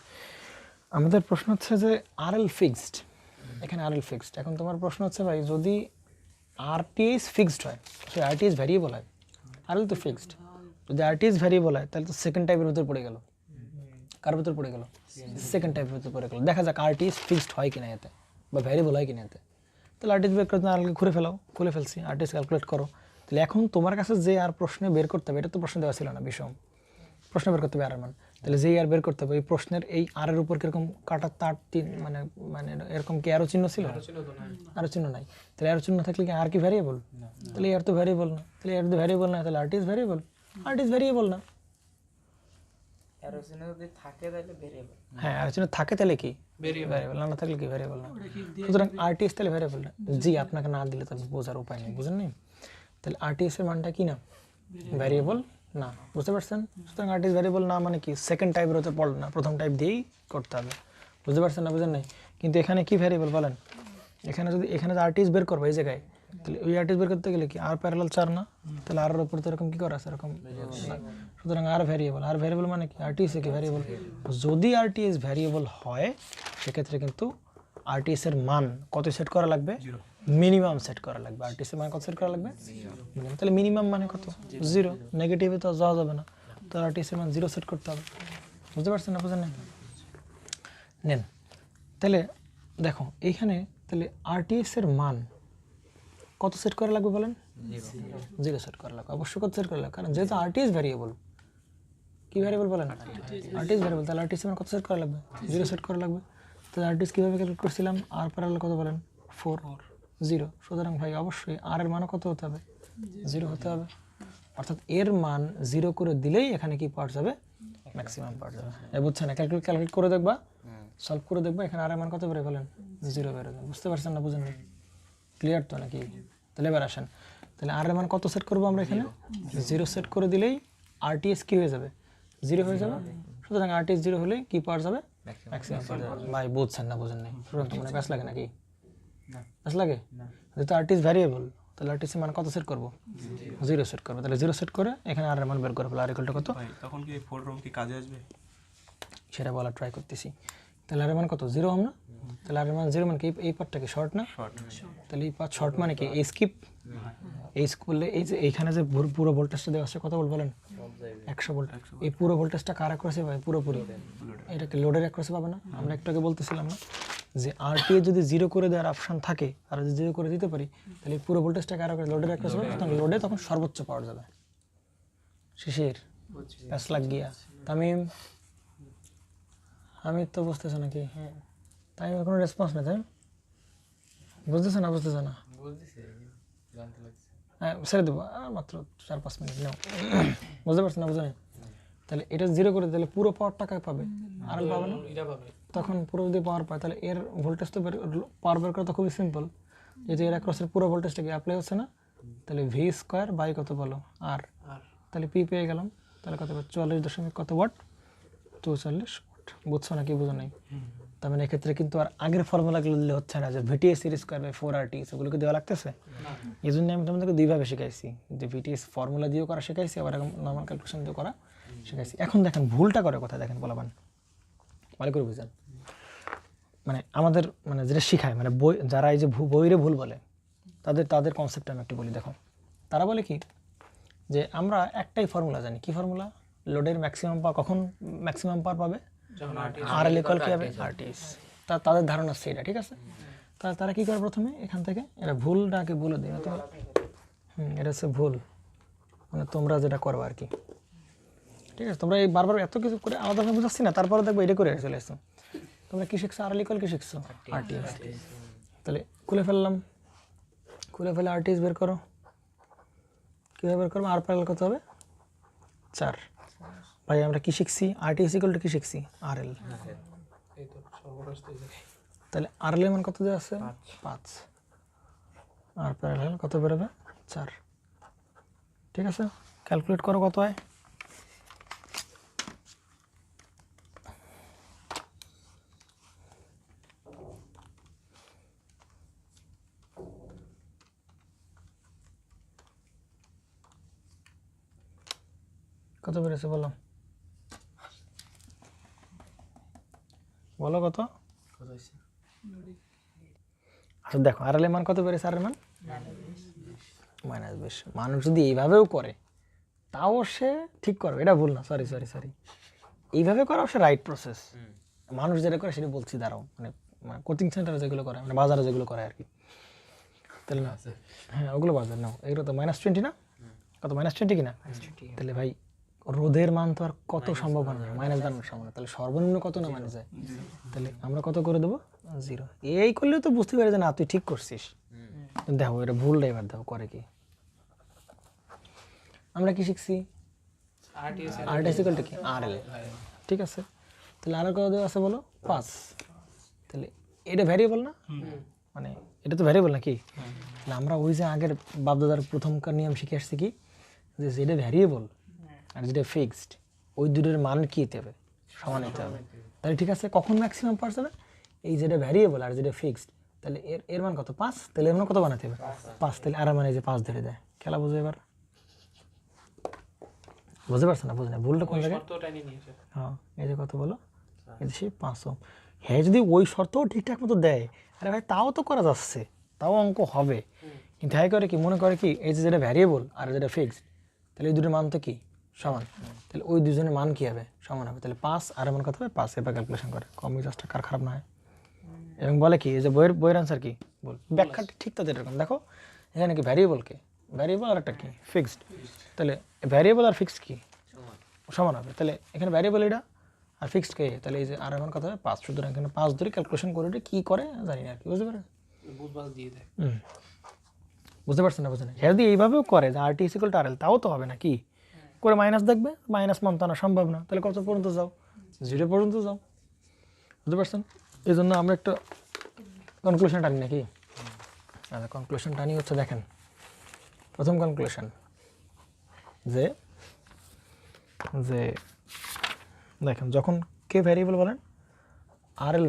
আমাদের প্রশ্ন হচ্ছে যে আরএল ফিক্সড, এখানে আরএল ফিক্সড। এখন তোমার প্রশ্ন হচ্ছে ভাই যদি আরটিএস ফিক্সড হয়, সে আরটিএস ভ্যারিয়েবল হয়, আরএল তো ফিক্সড। যদি আরটিএস ভ্যারিয়েবল হয় তাহলে তো সেকেন্ড টাইপের ভিতর পড়ে গেল। কার ভিতর পড়ে গেল? সেকেন্ড টাইপের ভিতর পড়ে গেল। দেখা যাক আরটিএস ফিক্সড হয় কিনা এতে, বা ভ্যারিয়েবল হয় কিনা এতে। তাহলে আরটিএস বের করতে আরএলকে খুলে ফেলছি, আরটিএস ক্যালকুলেট করো। তাহলে এখন তোমার কাছে যে আর প্রশ্নে বের করতে হবে, এটা তো প্রশ্ন দেওয়া ছিল না, বিষম প্রশ্ন বের করতে হবে আর মান। তাহলে যেই আর বের করতে হবে, এই প্রশ্নের এই আর এর উপর কিরকম কাটার তার মানে মানে এরকম কি আরো চিহ্ন ছিল? আরো চিহ্ন নাই। তাহলে আরো চিহ্ন থাকলে কি আর কি ভ্যারিয়েবল? তাহলে আর তো ভ্যারিয়েবল না। তাহলে আর যদি ভ্যারিয়েবল না তাহলে আরটিএস ভ্যারিয়েবল? আরটিএস ভ্যারিয়েবল না। অ্যারো চিহ্ন যদি থাকে তাহলে ভেরিয়েবল। হ্যাঁ, আর চিহ্ন থাকে তাহলে কি ভ্যারিয়েবল, না থাকলে কি ভ্যারিয়েবল না। সুতরাং আরটিএস তাহলে ভ্যারিয়েবল না। জি, আপনাকে না দিলে তো বোঝার উপায় নেই, বুঝেন নি? তাহলে আরটিএস এর মানটা কি না? ভ্যারিয়েবল না। বুঝতে পারছেন? সুতরাং আরটিএস ভ্যারিয়েবল না মানে কি সেকেন্ড টাইপের হতে পড়ে না, প্রথম টাইপ দিয়েই করতে হবে। বুঝতে পারছেন না? বুঝেন নাই? কিন্তু এখানে কি ভ্যারিয়েবল বলেন? এখানে যদি যে আরটিএস বের করবো এই জায়গায়, তাহলে ওই আরটিএস বের করতে গেলে কি আর প্যারালাল 4 না? তাহলে আর এর উপর তো এরকম কি করা আছে? এরকম না। সুতরাং আর ভ্যারিয়েবল মানে কি আরটিএস কি ভ্যারিয়েবল? যদি আরটিএস ভ্যারিয়েবল হয় সেক্ষেত্রে কিন্তু আরটিএস এর মান কত সেট করা লাগবে? মিনিমাম সেট করা লাগবে। আরটিএস এর মান কত সেট করা লাগবে? তাহলে মিনিমাম মানে কত? 0। নেগেটিভে তো যাওয়া যাবে না, তো আরটিএস এর মান 0 সেট করতে হবে। বুঝতে পারছেন না? বুঝেন না? নেন তাহলে দেখো এইখানে, তাহলে আরটিএস এর মান কত সেট করা লাগবে বলেন? 0 সেট করা লাগবে। অবশ্যই কত সেট করা লাগবে? কারণ যেহেতু আরটিএস ভ্যারিয়েবল, কি ভ্যারিয়েবল বলেন? RTS variable. তাহলে আরটিএস এর মান কত সেট করা লাগবে? 0 সেট করা লাগবে। তাহলে আরটিএস কিভাবে ক্যালকুলেট করছিলাম? আর প্যারালাল কত বলেন? 4, 0। সুতরাং ভাই অবশ্যই আর এর মানও কত হতে হবে? 0 হতে হবে। অর্থাৎ এর মান 0 করে দিলেই এখানে কি পাওয়া যাবে? ম্যাক্সিমাম পাওয়া যাবে। বুঝছেন না? ক্যালকুলেট করে দেখবা, সলভ করে দেখবা, এখানে আর এর মান কত বের বলেন? 0 বের হবে। বুঝতে পারছেন না? বুঝেন? ক্লিয়ার তো নাকি? তাহলে এবার আসেন, তাহলে আর এর মান কত সেট করবো আমরা এখানে? 0 সেট করে দিলেই আরটিএস কি হয়ে যাবে? 0 হয়ে যাবে। সুতরাং আরটিএস 0 হলে কি পাওয়া যাবে? ম্যাক্সিমাম পাওয়া যাবে। ভাই বুঝছেন না? বুঝেন নাই? সুতরাং তোমার ব্যাস লাগে নাকি? ব্যাস লাগে? যেহেতু আরটিএস ভ্যারিয়েবল, তাহলে আরটিএস এর মান কত সেট করবো? 0 সেট করবো। তাহলে 0 সেট করে এখানে আর এর মান বের করবো। আর ইকুয়াল টু কত? তখন কি 4 রুম কি কাজে আসবে? সেটা বলা ট্রাই করতেছি। তাহলে আর এর মান কত? 0 হম না? তাহলে আর এর মান 0 মানে কি এই পার্টটা কি শর্ট না? তাহলে এই পার্ট শর্ট মানে কি এই স্কিপ? এই স্কুলে এই যে এইখানে যে পুরো ভোল্টেজটা দেওয়া আছে কত ভোল্ট বলেন? 100 ভোল্ট। এই পুরো ভোল্টেজটা কার অ্যাক্রসে পাবে? পুরোপুরি এটাকে লোডের অ্যাক্রসে পাবে না? আমরা একটু আগে বলতেছিলাম না যে আরটিএ যদি 0 করে দেওয়ার অপশন থাকে আর যদি 0 করে দিতে পারি তাহলে এই পুরো ভোল্টেজটা কার অ্যাক্রসে? লোডের অ্যাক্রসে পাবে। তখন লোডে তখন সর্বোচ্চ পাওয়া যাবে। শিশির প্যাস লাগ গিয়া তামিম, আমি তো বুঝতেছে নাকি? হ্যাঁ, তাই কোনো রেসপন্স নেই। তাই বুঝতেছে না? বুঝতেছে না? হ্যাঁ, ছেড়ে দেবো আর মাত্র 4-5 মিনিট নাও। বুঝতে পারছেন না? বুঝে নেই? তাহলে এটা 0 করে দিলে পুরো পাওয়ার টাকা পাবে, আর পাবে না। তখন পুরো যদি পাওয়ার পায় তাহলে এর ভোল্টেজ তো পাওয়ার বের করা তো খুবই সিম্পল। যেহেতু এর অ্যাক্রসের পুরো ভোল্টেজটাকে অ্যাপ্লাই হচ্ছে না, তাহলে ভি স্কোয়ার বাই কত বলো? আর। তাহলে পি পেয়ে গেলাম। তাহলে কত? 44 কত ওয়াট? 44 ওয়াট। বুঝছো না কি? বুঝো নাই? তার মানে এক্ষেত্রে কিন্তু আর আগের ফর্মুলাগুলো দিলে হচ্ছে না, যে VTS series square by 4RT সেগুলোকে দেওয়া লাগতেছে। এই জন্য আমি তোমাদেরকে দুইভাবে শিখাইছি, যে ভিটিএস ফর্মুলা দিয়েও করা শেখাইছি, আবার নর্মাল ক্যালকুলেশন দিয়েও করা শেখাইছি। এখন দেখেন ভুলটা করে কোথায়, দেখেন বলাবান ভালো করে বুঝেন। মানে আমাদের মানে যেটা শেখায় মানে বই যারা এই যে বইরে ভুল বলে তাদের কনসেপ্ট আমি একটু বলি। দেখো তারা বলে কি যে আমরা একটাই ফর্মুলা জানি, কি ফর্মুলা? লোডের ম্যাক্সিমাম পাওয়ার কখন ম্যাক্সিমাম পাওয়ার পাবে? আরএল ইকুয়াল কি হবে? আরটিএস। তাদের ধারণা সেটা, ঠিক আছে। তারা কি করে প্রথমে এখান থেকে এটা ভুলটাকে বলে দিই, এটা হচ্ছে ভুল, মানে তোমরা যেটা করবে আর কি, ঠিক আছে। তোমরা এই বারবার এত কিছু করে আলাদা বুঝাচ্ছি না, তারপরে দেখবো এটা করে চলে আসছো। তোমরা কি শিখছো? আরএল ইকুয়াল কি শিখছো? আরটিএস। তাহলে খুলে ফেলে আরটিএস বের করো। কীভাবে বের করবো? আর প্যারাল কত হবে? 4। ভাই আমরা কি শিখছি? আরটিএস ইকুয়াল টু কি শিখছি? আরএল। এই তো সর্বশেষ তো এই যে তাহলে আরএল এর মান কত দেওয়া আছে? 5। আর প্যারাল কত বেরোবে? 4। ঠিক আছে, ক্যালকুলেট করো কত হয়। কত বেড়েছে বলো, বলো কত? আচ্ছা দেখো আর এর মান কত বেড়েছে? আর এর মান -20। মানুষ যদি এইভাবেও করে তাও সে ঠিক করবে, এটা ভুল না, সরি এইভাবে করা সে রাইট প্রসেস। মানুষ যেটা করে সেটা বলছি, দাঁড়াও মানে কোচিং সেন্টারে যেগুলো করে মানে বাজারে যেগুলো করে আর কি, তাহলে না হ্যাঁ ওগুলো বাজার নাও, এগুলো তো -20 না? কত -20 কিনা? তাহলে ভাই রোধের মান তো আর কত সম্ভব হয় না মাইনাস বানানোর সম্ভব, তাহলে সর্বনিম্ন কত না মানে যায়, তাহলে আমরা কত করে দেবো? 0। এই করলেও তো বুঝতে পারে যে না তুই ঠিক করছিস। দেখো এটা ভুল, এবার দেখো করে কি। আমরা কি শিখছি? আরটিএস ইকুয়াল টু কি? আরএল। ঠিক আছে, তাহলে আরএল কত দেওয়া আছে বলো? 5। তাহলে এটা ভ্যারিয়েবল না, মানে এটা তো ভ্যারিয়েবল নাকি? তাহলে আমরা ওই যে আগের বাপদাদার প্রথমকার নিয়ম শিখে আসছি কি, যে যেটা ভ্যারিয়েবল আর যেটা ফিক্সড ওই দুটোর মান কি হতে হবে? সমান হতে হবে। তাহলে ঠিক আছে, কখন ম্যাক্সিমাম পাওয়ার যাবে? এই যেটা ভ্যারিয়েবল আর যেটা ফিক্সড, তাহলে এর মান কত? 5। তাহলে এর মান কত বানাতে হবে? 5। তাহলে আর মানে যে 5 ধরে দেয়। খেলা বুঝো এবার? বুঝতে পারছো না? বুঝে না, ভুলটা কোন জায়গায়? হ্যাঁ এই যে কত বলো, এই যে সেই 500। হ্যাঁ যদি ওই শর্তও ঠিকঠাক মতো দেয়, আরে ভাই তাও তো করা যাচ্ছে, তাও অঙ্ক হবে। কিন্তু হ্যাঁ করে কি মনে করে কি, এই যে যেটা ভ্যারিয়েবল আর যেটা ফিক্সড, তাহলে এই দুটোর মান তো কি সমান, তাহলে ওই দুজনের মান কি হবে? সমান হবে। তাহলে 5 আর এমন কত হবে? 5। এবার ক্যালকুলেশন করে কম জাস্টটা কার খারাপ না হয়। এবং বলে কি, এই যে বইয়ের আনসার কি বল, ব্যাখ্যাটা ঠিক তাদের এরকম। দেখো এখানে কি ভ্যারিয়েবল আর একটা কি ফিক্সড, তাহলে ভ্যারিয়েবল আর ফিক্সড কি সমান হবে। তাহলে এখানে ভ্যারিয়েবল এটা আর ফিক্সড কে, তাহলে এই যে আর এমন কত হবে? 5। সুতরাং এখানে 5 ধরে ক্যালকুলেশন করে কি করে জানি না আর কি, বুঝতে পারে? বুঝতে পারছেন না? বুঝলেন? হ্যাঁ যদি এইভাবেও করে যে আরটিএস ইকুয়াল টু আরএল, তাও তো হবে না কি করে মাইনাস দেখবে, মাইনাস মান তো আনা সম্ভব না। তাহলে কত পর্যন্ত যাও? 0 পর্যন্ত যাও। বুঝতে পারছেন? এই জন্য আমরা একটা কনক্লুশন টানি নাকি? আচ্ছা কনক্লুশন টানি হচ্ছে, দেখেন প্রথম কনক্লুশন যে দেখেন যখন কে ভ্যারিয়েবল বলেন, আরএল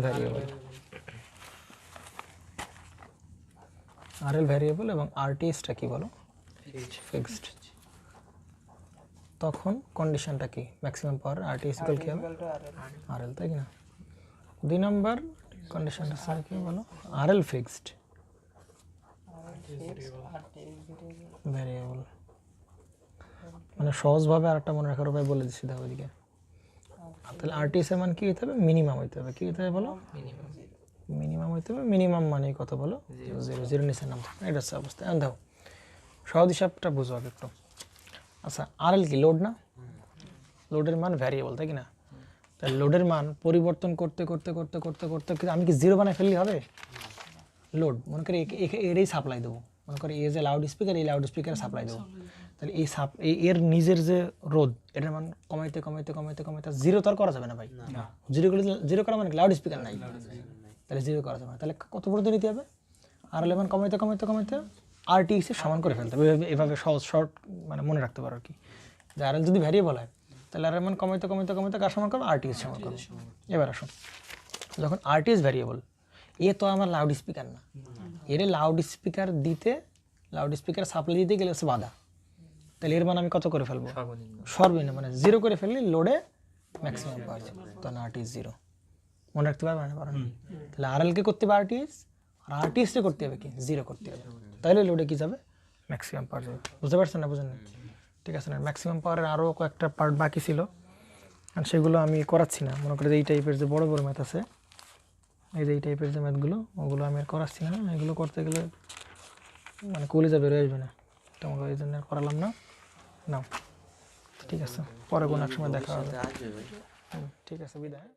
ভ্যারিয়েবল এবং আরটিএসটা কি বলো? ফিক্সড। তখন কন্ডিশনটা কি? ম্যাক্সিমাম পাওয়ার আরটিএস ইকুয়াল কি হবে? আরএল, তাই কি না? 2 নম্বর কন্ডিশনটা স্যার কি বলো? RL fixed variable. মানে সহজভাবে আরেকটা মনে রাখার উপায় বলে দিচ্ছি, দেখো ওইদিকে। তাহলে আরটিএস এর মান কি হতে হবে? মিনিমাম হইতে হবে। কি হতে হবে বলো? মিনিমাম হইতে হবে। মিনিমাম মানে কত বলো? 0 নিচের নাম, এটা হচ্ছে অবস্থা। এখন দেখো সহজ হিসাবটা বুঝো আগে একটু। আচ্ছা আরএল কি? লোড না? লোডের মান ভ্যারিয়েবল, তাই কি না? তাহলে লোডের মান পরিবর্তন করতে আমি কি 0 বানায় ফেললে হবে? লোড মনে করি এরই সাপ্লাই দেবো, মনে করি এই যে লাউড স্পিকার, এই লাউড স্পিকারে সাপ্লাই দেবো। তাহলে এর নিজের যে রোধ, এটার মান কমাইতে 0 তো আর করা যাবে না ভাই। 0 করা মানে লাউড স্পিকার নাই, তাহলে 0 করা যাবে না। তাহলে কত পর্যন্ত নিতে হবে? আর এর মান কমাইতে আরটিএস এর সমান করে ফেলতে হবে। এভাবে সহজ শর্ট মানে মনে রাখতে পারো আর কি, যে আরএল যদি ভ্যারিয়েবল হয় তাহলে আর এর মান কমাইতে কার সমান করবো? আরটিএস সমান করবো। এবার আসুন, যখন আরটিএস ভ্যারিয়েবল, এ তো আমার লাউড স্পিকার না, এর লাউড স্পিকার সাপ্লাই দিতে গেলে হচ্ছে বাধা। তাহলে এর মান আমি কত করে ফেলবো? সর্বনিম্ন মানে 0 করে ফেললে লোডে ম্যাক্সিমাম পাওয়া যাবে, তখন আরটিএস 0। মনে রাখতে পারবে না পারো না। তাহলে আরএলকে করতে হবে আরটিএস, আর আরটিএসকে করতে হবে কি 0 করতে হবে, তাহলে লোডে কি যাবে ম্যাক্সিমাম পাওয়ার যাবে। বুঝতে পারছেন না? বুঝেন না? ঠিক আছে না? ম্যাক্সিমাম পাওয়ারের আরও কয়েকটা পার্ট বাকি ছিল, আর সেগুলো আমি করাচ্ছি না। মনে করি যে এই টাইপের যে বড় বড় ম্যাথ আছে, এই যে এই টাইপের যে ম্যাথগুলো, ওগুলো আমি আর করাচ্ছি না। এগুলো করতে গেলে মানে কলিজা বেরোয় আসবে না, তোমাকে এই জন্য আর করালাম না। নাও ঠিক আছে, পরে কোনো এক সময় দেখা হবে। আসবে ভাই। ঠিক আছে, বিদায়।